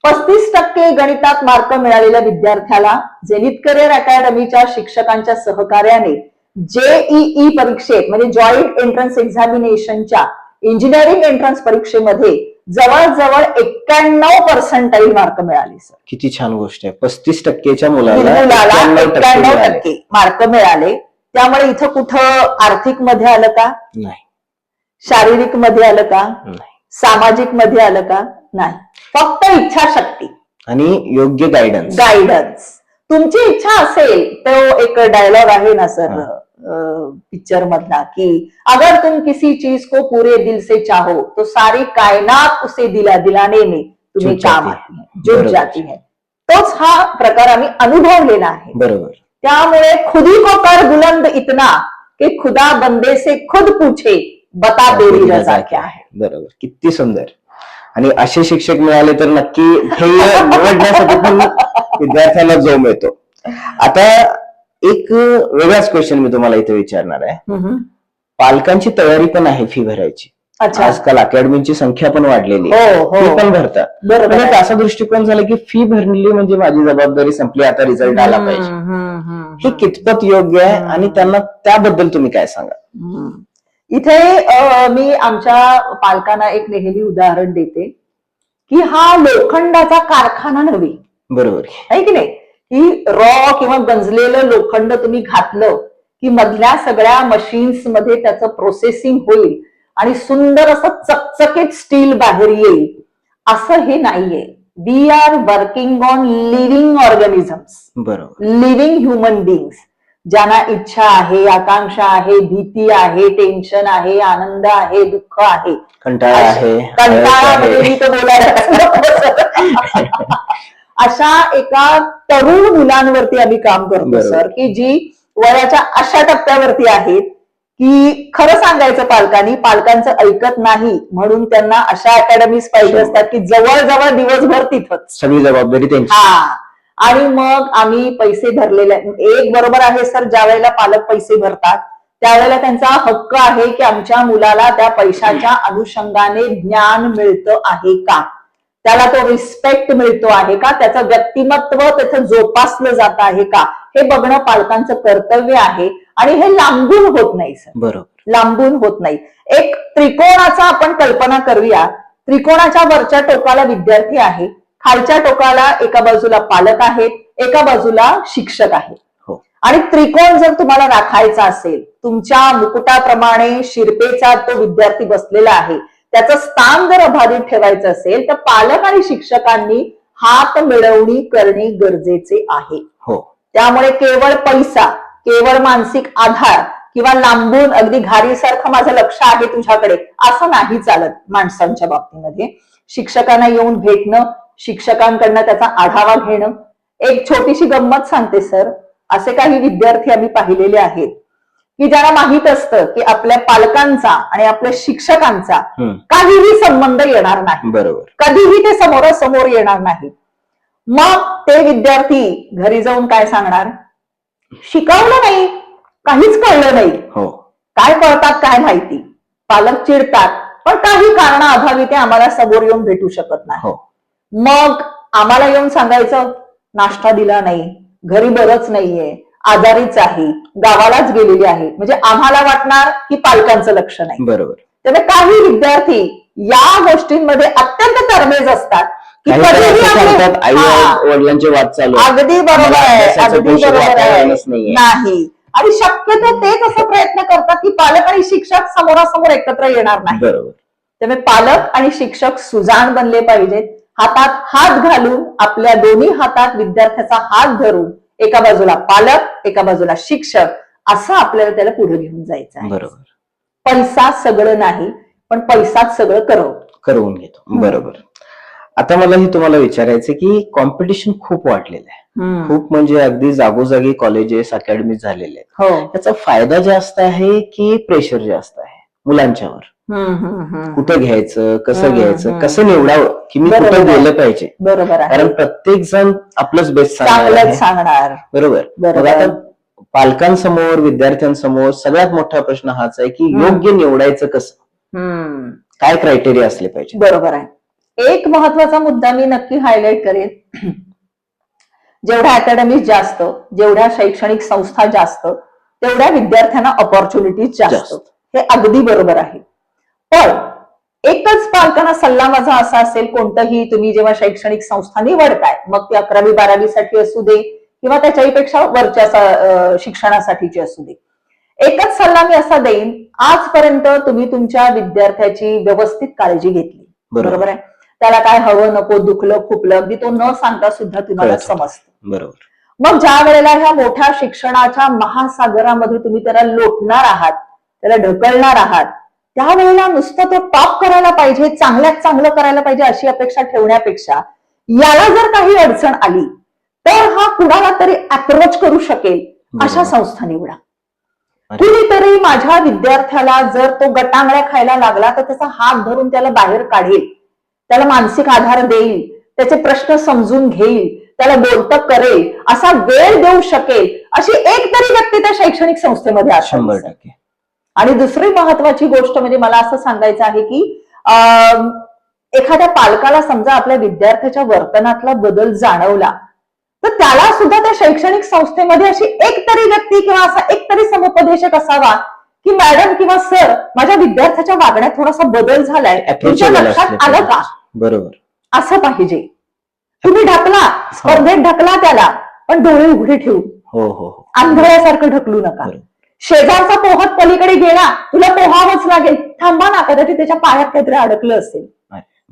35% गणितात मार्क मिळालेल्या विद्यार्थ्याला झेनिथ करिअर अकॅडमीच्या शिक्षकांच्या सहकार्याने जेईई परीक्षेत म्हणजे जॉईंट एंट्रन्स एक्झामिनेशनच्या इंजिनिअरिंग एंट्रन्स परीक्षेमध्ये जवळजवळ 91% मार्क मिळाले सर. किती छान गोष्ट आहे. 35%च्या मुलाला 91% मार्क मिळाले. त्यामुळे इथं कुठं आर्थिक मध्ये आलं का? नाही. शारीरिक मध्ये आलं का? नाही. सामाजिक मध्ये आलं का? नाही. फक्त इच्छाशक्ती आणि योग्य गायडन्स. तुमची इच्छा असेल, तो एक डायलॉग आहे ना सर पिक्चर मधला की अगर तुम किसी चीज को पूरे दिल से चाहो तो सारी कायनात उसे दिलाने में तुम्ही काम आहे, जुट जाती है. तोच हा प्रकार आम्ही अनुभवलेला आहे. बरोबर. त्यामुळे खुदी को कर बुलंद इतना कि खुदा बंदे से खुद पूछे बता तेरी रजा क्या है. बरोबर. किती सुंदर. आणि असे शिक्षक मिळाले तर नक्की ध्येय निवडण्यासाठी पण विद्यार्थ्यांना जोम येतो. आता एक वेगळाच क्वेश्चन मी तुम्हाला इथे विचारणार आहे. पालकांची तयारी पण आहे फी भरायची. आजकाल अकॅडमीची संख्या पण वाढलेली आहे, फी पण भरतात. म्हणजे एक असा दृष्टिकोन झाला की फी भरली म्हणजे माझी जबाबदारी संपली, आता रिझल्ट आला पाहिजे. हे कितपत योग्य आहे आणि त्यांना त्याबद्दल तुम्ही काय सांगा? इथे मी आमच्या पालकांना एक नेहमी उदाहरण देते की हा लोखंडाचा कारखाना नव्हे. बरोबर आहे की नाही? की रॉ किंवा गंजलेलं लोखंड तुम्ही घातलं की मधल्या सगळ्या मशीन्स मध्ये त्याचं प्रोसेसिंग होईल आणि सुंदर असं चकचकीत स्टील बाहेर येईल, असं हे नाहीये. We are working on living organisms, बरोबर, लिव्हिंग ह्युमन बिंग्स, ज्यांना इच्छा आहे, आकांक्षा आहे, भीती आहे, टेन्शन आहे, आनंद आहे, दुःख आहे, कंटाळा आहे, कंटाळा म्हणजे मी तर बोलायला अशा एका तरुण मुलांवरती आम्ही काम करतो सर, की जी वयाच्या अशा टप्प्यावरती आहेत की खरं सांगायचं पालकांचं ऐकत नाही, म्हणून त्यांना अशा अकॅडमीज पाहिजे असतात की जवळजवळ दिवसभर तिथंच सगळी जबाबदारी त्यांची. आणि मग आम्ही पैसे भरलेले. एक बरोबर आहे सर, ज्या वेळेला पालक पैसे भरतात त्यावेळेला त्यांचा हक्क आहे की आमच्या मुलाला त्या पैशाच्या अनुषंगाने ज्ञान मिळतं आहे का, त्याला तो रिस्पेक्ट मिळतो आहे का, त्याचं व्यक्तिमत्व त्याचं जोपासलं जात आहे का, हे बघणं पालकांचं कर्तव्य आहे. आणि हे लांबून होत नाही सर, बरोबर, लांबून होत नाही. एक त्रिकोणाचा आपण कल्पना करूया. त्रिकोणाच्या वरच्या टोकाला विद्यार्थी आहे, खालच्या टोकाला एका बाजूला पालक आहेत, एका बाजूला शिक्षक आहेत. आणि त्रिकोण जर तुम्हाला राखायचा असेल, तुमच्या मुकुटाप्रमाणे शिरपेचा तो विद्यार्थी बसलेला आहे, त्याचं स्थान जर अबाधित ठेवायचं असेल तर पालक आणि शिक्षकांनी हात मिळवणी करणे गरजेचे आहे. त्यामुळे केवळ पैसा, केवळ मानसिक आधार किंवा लांबून अगदी घारीसारखं माझं लक्ष आहे तुझ्याकडे असं नाही चालत माणसांच्या बाबतीमध्ये. शिक्षकांना येऊन भेटणं, शिक्षकांकडनं त्याचा आढावा घेणं. एक छोटीशी गंमत सांगते सर, असे काही विद्यार्थी आम्ही पाहिलेले आहेत की ज्यांना माहित असतं की आपल्या पालकांचा आणि आपल्या शिक्षकांचा हम्म. काहीही संबंध येणार नाही, बरोबर. कधीही ते समोरासमोर येणार नाही. मग ते विद्यार्थी घरी जाऊन काय सांगणार? शिकवलं नाही, काहीच कळलं नाही. हो. काय कळतात काय माहिती. पालक चिडतात, पण काही कारणाअभावी ते आम्हाला समोर येऊन भेटू शकत नाही. हो. मग आम्हाला येऊन सांगायचं नाश्ता दिला नाही, घरी बरंच नाहीये, आजारीच आहे, गावालाच गेलेली आहे, म्हणजे आम्हाला वाटणार की पालकांचं लक्ष नाही. बरोबर. त्यामुळे काही विद्यार्थी या गोष्टींमध्ये अत्यंत तरबेज असतात की काही कधीही तर असं आपले- सांगतात, आई हा. वडिलांचे वाद चालू आहेत. अगदी बरोबर मला आहे, अभ्यासाचं अगदी पोषक बरोबर आहे. वातावरणच नाहीये. नाही, आणि शक्यतो ते कसं प्रयत्न करतात की पालक आणि शिक्षक समोरासमोर एकत्र येणार नाही. बरोबर. त्यामुळे पालक आणि शिक्षक सुजाण बनले पाहिजेत. हातात हात घालून, आपल्या दोन्ही हातात विद्यार्थ्याचा हात धरून, एका बाजूला पालक एका बाजूला शिक्षक, असं आपल्याला त्याला पुढे घेऊन जायचं आहे. बरोबर. पैसा सगळं नाही, पण पैसाच सगळं करून घेतो. बरोबर. आता मला हे तुम्हाला विचारायचं की कॉम्पिटिशन खूप वाढलेलं आहे. खूप म्हणजे अगदी जागोजागी कॉलेजेस अकॅडमी झालेले आहेत. हो. त्याचा फायदा जास्त आहे की प्रेशर जास्त आहे मुलांच्यावर? कुठं घ्यायचं, कसं घ्यायचं, कसं निवडावं की मी कुठं गेलं पाहिजे? बरोबर आहे. कारण प्रत्येक जण आपलंच बेस्ट चांगलंच सांगणार. बरोबर. मग आता पालकांसमोर, विद्यार्थ्यांसमोर सगळ्यात मोठा प्रश्न हाच आहे की योग्य निवडायचं कसं? काय क्रायटेरिया असले पाहिजे? बरोबर आहे. एक महत्वाचा मुद्दा मी नक्की हायलाइट करेन. जेवढ्या अकॅडमीज जास्त, जेवढ्या शैक्षणिक संस्था जास्त, तेवढ्या विद्यार्थ्यांना ऑपॉर्च्युनिटीज जास्त. हे अगदी बरोबर आहे. पण एकच पालकांना सल्ला माझा असा असेल, कोणतंही तुम्ही जेव्हा शैक्षणिक संस्था निवडताय, मग ती 11वी 12वी साठी असू दे किंवा त्याच्याहीपेक्षा वरच्या शिक्षणासाठीची असू दे, एकच सल्ला मी असा देईन, आजपर्यंत तुम्ही तुमच्या विद्यार्थ्याची व्यवस्थित काळजी घेतली. बरोबर आहे. त्याला काय हवं नको, दुखलं खुपलं, अगदी तो न सांगता सुद्धा तुम्हाला समजतं. बरोबर. मग ज्या वेळेला ह्या मोठ्या शिक्षणाच्या महासागरामध्ये तुम्ही त्याला लोटणार आहात, त्याला ढकलणार आहात, त्यावेळेला नुसतं तो टॉप करायला पाहिजे, चांगल्यात चांगलं करायला पाहिजे अशी अपेक्षा ठेवण्यापेक्षा, याला जर काही अडचण आली तर हा कुणाला तरी अप्रोच करू शकेल अशा संस्था निवडा. कुणीतरी माझ्या विद्यार्थ्याला जर तो गटांगळ्या खायला लागला तर त्याचा हात धरून त्याला बाहेर काढेल, त्याला मानसिक आधार देईल, त्याचे प्रश्न समजून घेईल, त्याला बोलतं करेल, असा वेळ देऊ शकेल अशी एक तरी व्यक्ती त्या शैक्षणिक संस्थेमध्ये असावी. 100%. आणि दुसरी महत्वाची गोष्ट म्हणजे मला असं सांगायचं आहे की एखाद्या पालकाला समजा आपल्या विद्यार्थ्याच्या वर्तनातला बदल जाणवला तर त्याला सुद्धा त्या शैक्षणिक संस्थेमध्ये अशी एक तरी व्यक्ती किंवा असा एक तरी समुपदेशक असावा की मॅडम किंवा सर, माझ्या विद्यार्थ्याच्या वागण्यात थोडासा बदल झालाय, तुमच्या लक्षात आलं का? बरोबर. असं पाहिजे. तुम्ही ढकला, स्पर्धेत ढकला त्याला, पण डोळे उघडे ठेवून. हो हो हो. आंधळ्यासारखं ढकलू नका. शेजारचा पोहत पलीकडे गेला, तुला पोहावंच लागेल, थांबा ना, कदाचित त्याच्या पायात काहीतरी अडकलं असेल.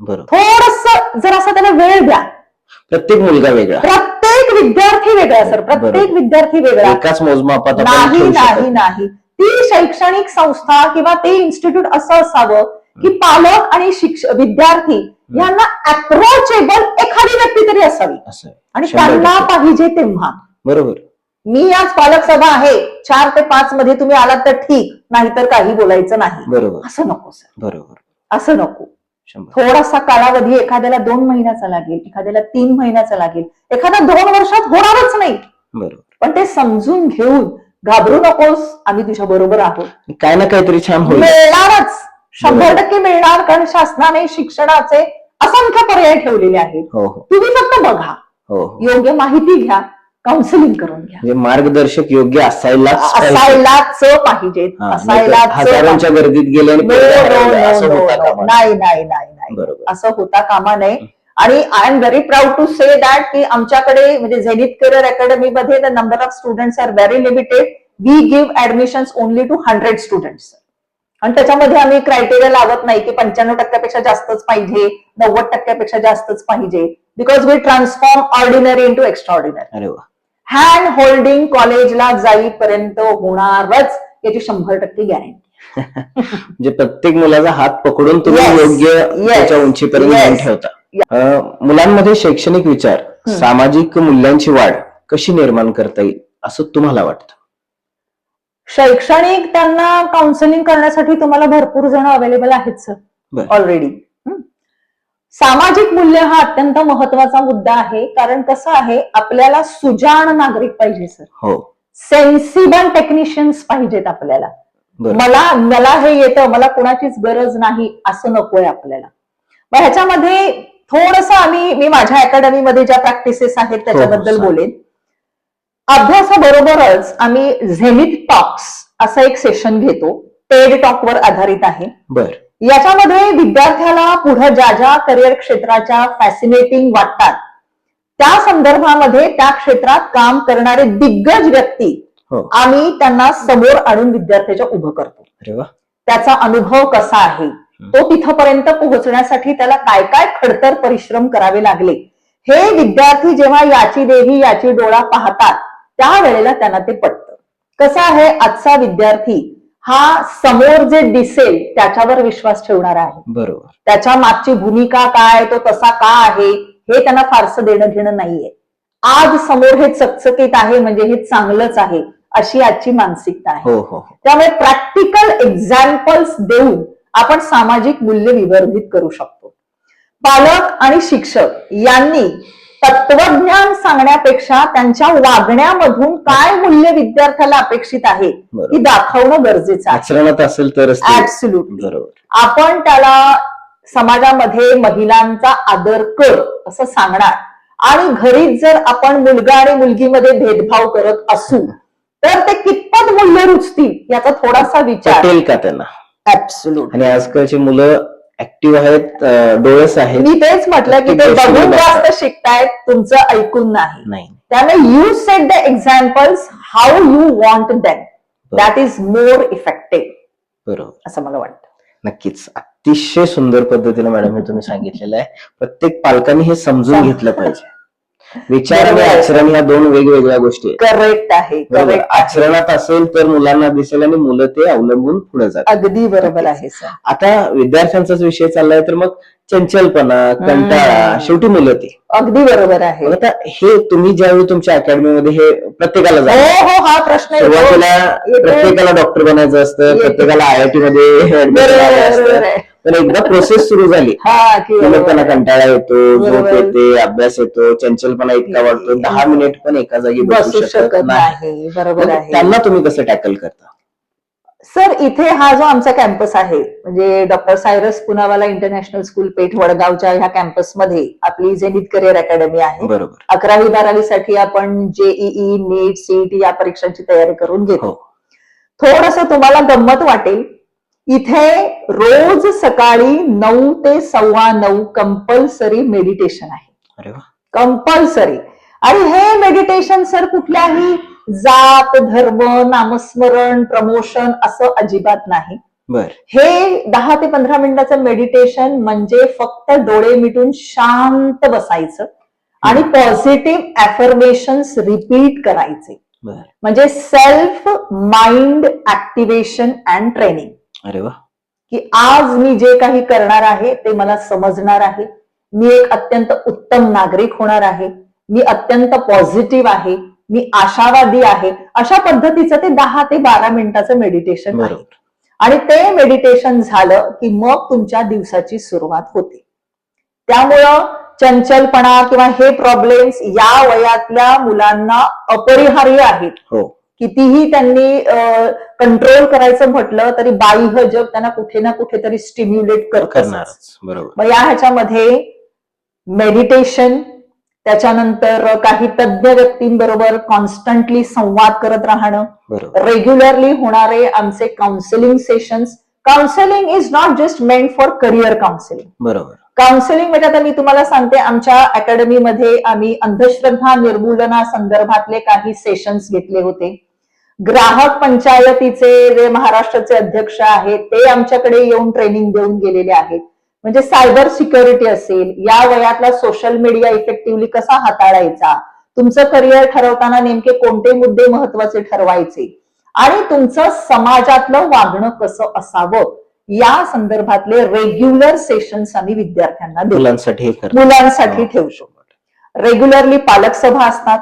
बरोबर. थोडस जर असं त्याला वेळ द्या. प्रत्येक मुलगा वेगळा, प्रत्येक विद्यार्थी वेगळा सर, प्रत्येक विद्यार्थी वेगळा. एकाच मोजमापात नाही नाही नाही. ती शैक्षणिक संस्था किंवा ते इन्स्टिट्यूट असं असावं की पालक आणि विद्यार्थी यांना अप्रोचेबल एखादी व्यक्ती तरी असावी आणि त्यांना पाहिजे तेव्हा. बरोबर. मी आज पालक सभा आहे 4 ते 5 मध्ये तुम्ही आलात तर ठीक, नाहीतर काही बोलायचं नाही. बरोबर. असं नको सर. बरोबर. असं नको. थोडासा कालावधी एखाद्याला 2 महिन्याचा लागेल, एखाद्याला 3 महिन्याचा लागेल, एखादा 2 वर्षात होणारच नाही. बरोबर. पण ते समजून घेऊन घाबरू नकोस, आम्ही तुझ्या बरोबर आहोत, काय ना काहीतरी छान होईल, मिळणारच, 100% मिळणार. कारण शासनाने शिक्षणाचे असंख्य पर्याय ठेवलेले आहेत. तुम्ही फक्त बघा, योग्य माहिती घ्या, काउन्सिलिंग करून घ्या. मार्गदर्शक योग्य असायलाच पाहिजेत. हजारांच्या गर्दीत गेले नाही नाही नाही, असं होता कामा नये. आणि I am very proud to say that की आमच्याकडे म्हणजे झेनिथ करिअर अकॅडमी मध्ये the number of students are very limited. We give admissions only to 100 students. आणि त्याच्यामध्ये आम्ही क्रायटेरिया लावत नाही की 95% जास्तच पाहिजे, 90% जास्तच पाहिजे. Because we transform ordinary into extraordinary. Hand holding कॉलेजला जाईपर्यंत होणारच याची 100% गॅरंटी. म्हणजे प्रत्येक मुलाचा हात पकडून तुम्ही योग्य त्याच्या उंचीपर्यंत ठेवता. मुलांमध्ये शैक्षणिक विचार, सामाजिक मूल्यांची वाढ कशी निर्माण करता येईल असं तुम्हाला वाटतं? शैक्षणिक त्यांना काउन्सिलिंग करण्यासाठी तुम्हाला भरपूर जण अवेलेबल आहेत सर बरं. ऑलरेडी. सामाजिक मूल्य हा अत्यंत महत्वाचा मुद्दा आहे, कारण कसं आहे, आपल्याला सुजाण नागरिक पाहिजे सर, हो सेन्सिबल टेक्निशियन्स पाहिजेत आपल्याला. बरं. मला हे येतं, मला कुणाचीच गरज नाही असं नकोय आपल्याला. मग ह्याच्यामध्ये थोडस मी माझ्या अकॅडमीमध्ये ज्या प्रॅक्टिसेस आहेत त्याच्याबद्दल सांग. बोलेन. अभ्यासाबरोबरच आम्ही झेनिथ टॉक्स असं एक सेशन घेतो, टेड टॉक वर आधारित आहे. बर. याच्यामध्ये विद्यार्थ्याला पुढे ज्या ज्या करिअर क्षेत्राच्या फॅसिनेटिंग वाटतात त्या संदर्भामध्ये त्या क्षेत्रात काम करणारे दिग्गज व्यक्ती हो. आम्ही त्यांना समोर आणून विद्यार्थ्याच्या उभं करतो. अरे वा. त्याचा अनुभव कसा आहे, तो तिथपर्यंत पोहोचण्यासाठी त्याला काय काय खडतर परिश्रम करावे लागले, हे विद्यार्थी जेव्हा याची देही याची डोळा पाहतात त्यावेळेला त्यांना ते पटतं. कसं आहे, आजचा विद्यार्थी हा समोर जे दिसेल त्याच्यावर विश्वास ठेवणारा आहे. बरोबर. त्याच्या मागची भूमिका काय, तो तसा का आहे, हे त्यांना फारसं देणं घेणं नाहीये. आज समोर हे चकचकीत आहे म्हणजे हे चांगलंच आहे, अशी आजची मानसिकता आहे. हो हो. त्यामुळे प्रॅक्टिकल एक्झाम्पल्स देऊन आपण सामाजिक मूल्य विवर्धित करू शकतो. पालक आणि शिक्षक यांनी तत्वज्ञान सांगण्यापेक्षा त्यांच्या वागण्यामधून काय मूल्य विद्यार्थ्याला अपेक्षित आहे बरोबर. ही दाखवणं गरजेचं आहे. आचरणात असेल तरच ते- ऍब्सोल्युटली. बरोबर. आपण त्याला समाजामध्ये महिलांचा आदर कर असं सांगणार आणि घरीच जर आपण मुलगा आणि मुलगीमध्ये भेदभाव करत असू तर ते कितपत मूल्य रुचतील याचा थोडासा विचार. पटेल का त्यांना? ऍब्सोल्युट. आणि आजकालची मुलं ऍक्टिव्ह आहेत, डोळस आहेत. मी तेच म्हटलं की ते प्रत्येक गोष्टी बघून बघतात. जास्त शिकतायत, तुमचं ऐकून नाही. नाही. त्यामुळे you set the examples how you want them, that is more effective बरोबर. असं मला वाटतं. नक्कीच. अतिशय सुंदर पद्धतीने मॅडम हे तुम्ही सांगितलेलं आहे. प्रत्येक पालकांनी हे समजून घेतलं पाहिजे. विचार आणि बरोबर. आचरण ह्या दोन वेगवेगळ्या गोष्टी आहेत. करेक्ट आहे, बरोबर. करेक्ट. आचरणात असेल तर मुलांना दिसेल आणि मुलं ते अवलंबून पुढे जातात. अगदी बरोबर आहे सर. आता विद्यार्थ्यांचाच विषय चाललाय तर मग चंचलपणा, कंटाळा, शेवटी मुलं ती. अगदी बरोबर आहे. मग आता हे तुम्ही ज्यावेळी तुमच्या अकॅडमीमध्ये हे प्रत्येकाला हो जाणार. हो, हा प्रश्न येतो. सुरुवातीला प्रत्येकाला डॉक्टर बनायचं असतं, प्रत्येकाला IIT मध्ये admission बरोबर, व्हायचं बरोबर असतं. आहे. पण एकदा प्रोसेस सुरू झाली हा की की मग त्यांना कंटाळा येतो, झोप बरोबर. येते, अभ्यास येतो, चंचलपणा इतका वाढतो, 10 मिनिट पण एका जागी बसू शकत नाही. बरोबर मग आहे त्यांना तुम्ही कसं टॅकल करता? सर. इथे हा जो आमचा कॅम्पस आहे म्हणजे doctor Cyrus Poonawalla international school Peth वडगावच्या ह्या कॅम्पसमध्ये आपली झेनिथ करिअर अकॅडमी आहे. बरोबर. 11वी-12वी आपण JEE, नीट, CET या परीक्षांची तयारी करून घेतो. हो. थोडस तुम्हाला गंमत वाटेल, इथे रोज सकाळी 9 ते 9:15 कंपल्सरी मेडिटेशन आहे. अरे वा. कंपल्सरी. आणि हे मेडिटेशन सर कुठल्याही जात, धर्म, नामस्मरण, प्रमोशन असं अजिबात नाही. बर. हे 10 ते 15 मिनिटाचं मेडिटेशन म्हणजे फक्त डोळे मिटून शांत बसायचं आणि पॉझिटिव्ह अफर्मेशन्स रिपीट करायचे. बर. म्हणजे self mind activation and training. अरे वा. की आज मी जे काही करणार आहे ते मला समजणार आहे, मी एक अत्यंत उत्तम नागरिक होणार आहे, मी अत्यंत पॉझिटिव्ह आहे, मी आशावादी आहे, अशा पद्धतीचं ते 10 ते 12 मिनिटाचं मेडिटेशन आहे. बरोबर. आणि ते मेडिटेशन झालं की मग तुमच्या दिवसाची सुरुवात होते. त्यामुळं चंचलपणा किंवा हे प्रॉब्लेम्स या वयातल्या मुलांना अपरिहार्य आहेत. हो. कितीही त्यांनी कंट्रोल करायचं म्हटलं तरी बाह्य जग त्यांना कुठे ना कुठेतरी स्टिम्युलेट करणार. करणारच. बरोबर. मग या ह्याच्यामध्ये मेडिटेशन, त्याच्यानंतर काही तज्ञ व्यक्तींबरोबर कॉन्स्टंटली संवाद करत राहणं, बरोबर. रेग्युलरली होणारे आमचे counselling sessions. Counselling is not just meant for career counselling. बरोबर. काउन्सिलिंग म्हणजे आता मी तुम्हाला सांगते, आमच्या अकॅडमीमध्ये आम्ही अंधश्रद्धा निर्मूलना संदर्भातले काही सेशन्स घेतले होते. ग्राहक पंचायतीचे जे महाराष्ट्राचे अध्यक्ष आहेत ते आमच्याकडे येऊन ट्रेनिंग देऊन गेलेले आहेत. म्हणजे सायबर सिक्युरिटी असेल, या वयातला सोशल मीडिया इफेक्टिव्हली कसा हाताळायचा, तुमचं करिअर ठरवताना नेमके कोणते मुद्दे महत्वाचे ठरवायचे आणि तुमचं समाजातलं वागणं कसं असावं, या संदर्भातले रेग्युलर सेशन्स आम्ही विद्यार्थ्यांना देतो. मुलांसाठी हे करतो. मुलांसाठी ठेवू शकतो. रेग्युलरली पालक सभा असतात.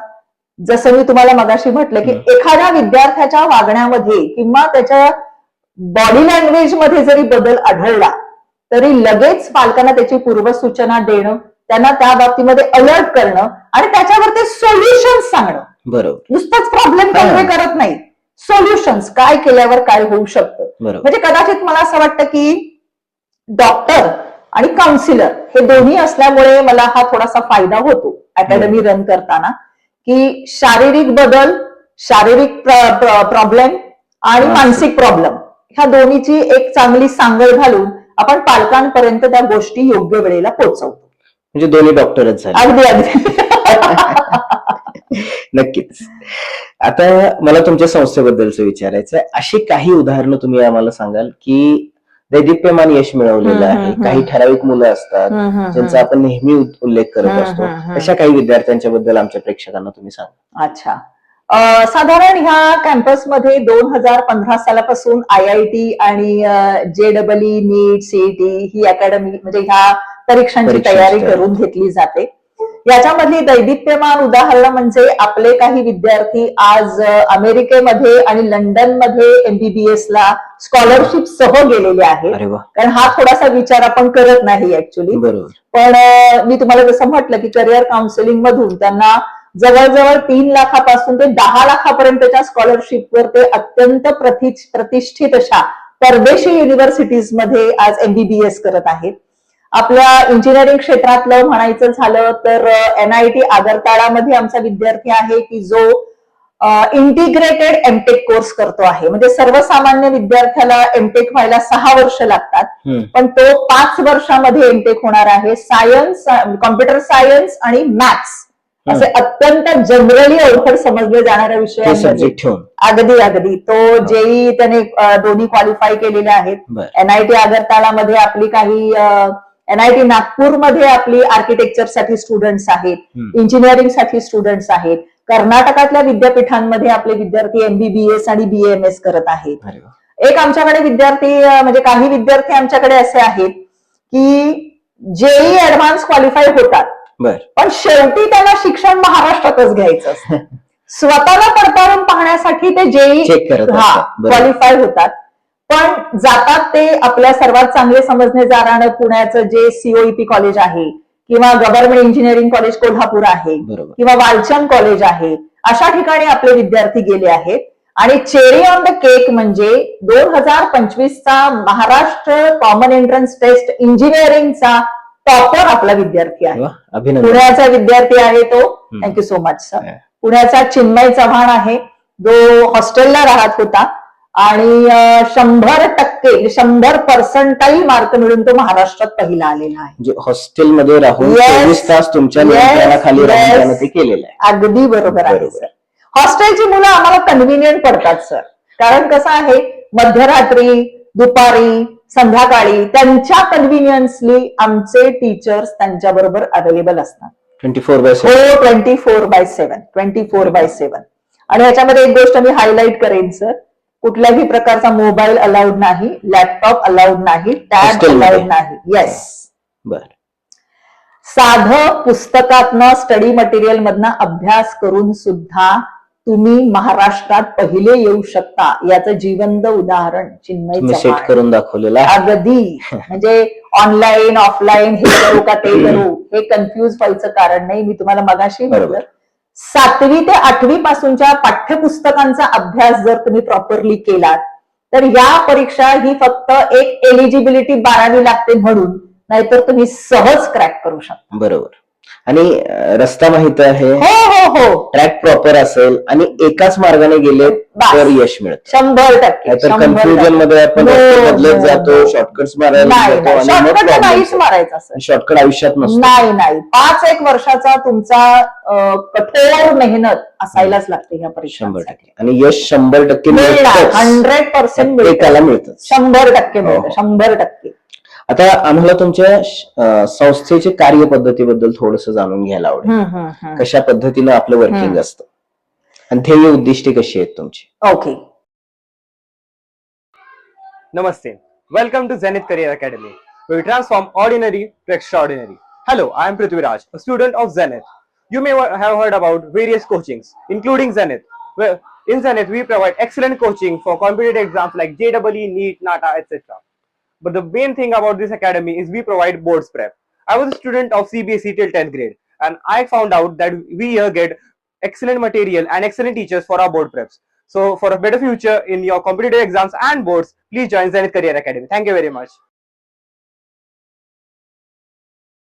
जसं मी तुम्हाला मगाशी म्हटलं की एखाद्या विद्यार्थ्याच्या वागण्यामध्ये किंवा त्याच्या बॉडी लँग्वेज मध्ये जरी बदल आढळला तरी लगेच पालकांना त्याची पूर्वसूचना देणं, त्यांना त्या बाबतीमध्ये अलर्ट करणं आणि त्याच्यावर ते सोल्युशन्स सांगणं. बरोबर. नुसतंच प्रॉब्लेम कन्वे करत नाही, सोल्युशन्स काय केल्यावर काय होऊ शकतं. म्हणजे कदाचित मला असं वाटतं की डॉक्टर आणि काउन्सिलर हे दोन्ही असल्यामुळे मला हा थोडासा फायदा होतो अकॅडमी रन करताना, की शारीरिक बदल, शारीरिक प्रॉब्लेम आणि मानसिक प्रॉब्लेम ह्या दोन्हीची एक चांगली सांगड घालून आपण पालकांपर्यंत त्या गोष्टी योग्य वेळेला पोहोचवतो. म्हणजे दोन्ही डॉक्टरच झाले. अगदी अगदी. नक्कीच. आता मला तुमच्या संस्थेबद्दलच विचारायचं आहे. अशी काही उदाहरणं तुम्ही आम्हाला सांगाल की दैदिप्यमान यश मिळवलेलं आहे. काही ठराविक मुलं असतात ज्यांचा आपण नेहमी उल्लेख करत असतो, अशा काही विद्यार्थ्यांच्या बद्दल आमच्या प्रेक्षकांना तुम्ही सांगा. अच्छा. साधारण ह्या कॅम्पसमध्ये 2015 सालापासून IIT आणि JEE, नीट, CET ही अकॅडमी म्हणजे ह्या परीक्षांची तयारी करून घेतली जाते. याच्यामधली दैदिप्यमान उदाहरण म्हणजे आपले काही विद्यार्थी आज अमेरिकेमध्ये आणि लंडनमध्ये MBBS ला स्कॉलरशिप सह गेलेले आहेत. कारण हा थोडासा विचार आपण करत नाही ऍक्च्युली. पण मी तुम्हाला जसं म्हटलं की करिअर काउन्सिलिंग मधून त्यांना जवळजवळ 3 लाखापासून ते 10 लाखापर्यंतच्या स्कॉलरशिपवर ते अत्यंत प्रतिष्ठित अशा परदेशी युनिव्हर्सिटीज मध्ये आज MBBS करत आहेत. आपल्या इंजिनिअरिंग क्षेत्रातलं म्हणायचं झालं तर NIT आगरताळामध्ये आमचा विद्यार्थी आहे की जो इंटिग्रेटेड एमटेक कोर्स करतो आहे. म्हणजे सर्वसामान्य विद्यार्थ्याला एमटेक व्हायला 6 वर्ष लागतात, पण तो 5 वर्षामध्ये एमटेक होणार आहे. सायन्स, कॉम्प्युटर सायन्स आणि मॅथ्स असे अत्यंत जनरली अवघड समजले जाणाऱ्या विषयांमध्ये अगदी अगदी तो JEE त्याने दोन्ही क्वालिफाय केलेले आहेत. NIT आगरताळामध्ये आपली काही NIT नागपूरमध्ये आपली आर्किटेक्चर साठी स्टुडंट्स आहेत, इंजिनिअरिंग साठी स्टुडंट्स आहेत. कर्नाटकातल्या विद्यापीठांमध्ये आपले विद्यार्थी MBBS आणि BAMS करत आहेत. एक आमच्याकडे विद्यार्थी म्हणजे काही विद्यार्थी आमच्याकडे असे आहेत की JEE ऍडव्हान्स क्वालिफाय होतात, पण शेवटी त्याला शिक्षण महाराष्ट्रातच घ्यायचं असतं. स्वतःला पडताळून पाहण्यासाठी ते JEE क्वालिफाय होतात, पण जातात ते आपल्या सर्वात चांगले समजणे जाणारं पुण्याचं जे COEP कॉलेज आहे किंवा गव्हर्नमेंट इंजिनिअरिंग कॉलेज कोल्हापूर आहे किंवा वालचंद कॉलेज आहे, अशा ठिकाणी आपले विद्यार्थी गेले आहेत. आणि चेरी ऑन द केक म्हणजे 2025चा महाराष्ट्र कॉमन एंट्रन्स टेस्ट इंजिनिअरिंगचा टॉपर आपला विद्यार्थी आहे. पुण्याचा विद्यार्थी आहे तो. Thank you so much sir. पुण्याचा चिन्मय चव्हाण आहे, जो हॉस्टेलला राहत होता आणि 100% मार्क मिळून तो महाराष्ट्रात पहिला आलेला आहे. हॉस्टेलमध्ये राहून 24 तास तुमच्या नियंत्रणाखाली राहून त्यानं ते केलेलं आहे. अगदी बरोबर आहे सर. हॉस्टेलची मुलं आम्हाला कन्व्हिनियंट पडतात सर, कारण कसं आहे मध्यरात्री, दुपारी, संध्याकाळी त्यांच्या कन्व्हिनियन्सली आमचे टीचर्स त्यांच्या बरोबर अवेलेबल असतात 24/7. 24/7. आणि ह्याच्यामध्ये एक गोष्ट मी हायलाइट करेन सर, कुठल्याही प्रकारचा मोबाईल अलाउड नाही, लॅपटॉप अलाउड नाही, टॅब अलाउड नाही. येस. साधं पुस्तकातनं स्टडी मटेरियल मधनं अभ्यास करून सुद्धा तुम्ही महाराष्ट्रात पहिले येऊ शकता याचं जिवंत उदाहरण चिन्मय सेट करून दाखवलेलं आहे. अगदी म्हणजे ऑनलाईन ऑफलाईन हे करू का ते करू हे कन्फ्युज व्हायचं कारण नाही. मी तुम्हाला मगाशी म्हटलं 7वी ते 8वी पासूनच्या पाठ्यपुस्तकांचा अभ्यास जर तुम्ही प्रॉपरली केलात तर या परीक्षा ही फक्त एक एलिजिबिलिटी 12वी लागते म्हणून, नाहीतर तुम्ही सहज क्रॅक करू शकता. बरोबर. आणि रस्ता माहित आहे, ट्रॅक प्रॉपर असेल आणि एकाच मार्गाने गेले तर यश मिळतं 100%. कन्फ्युजन मध्ये आपण बदलत जातो, शॉर्टकट्स मारायला शॉर्टकट आयुष्यात नसतो. नाही 5-1 वर्षाचा तुमचा कठोर मेहनत असायलाच लागते ह्या परीक्षा. 100%. आणि यश 100% 100% मिळतं. 100% मिळतं. 100%. आता आम्हाला तुमच्या संस्थेच्या कार्यपद्धतीबद्दल थोडंसं जाणून घ्यायला आवडेल. कशा पद्धतीनं आपलं वर्किंग असतं आणि ध्येय उद्दिष्टे कशी आहेत तुमची? Okay. Namaste. Welcome to Zenith Career Academy, where we transform ordinary to extraordinary. Hello, I am Prithviraj, a student of Zenith. You may have heard about various coachings, including Zenith. Well, in Zenith, we provide excellent coaching for competitive exams like JEE, NEET, NATA, etc. But the main thing about this academy is we provide boards prep. I was a student of CBSE till 10th grade, and I found out that we here get excellent material and excellent teachers for our board preps. So, for a better future in your competitive exams and boards, please join Zenith Career Academy. Thank you very much.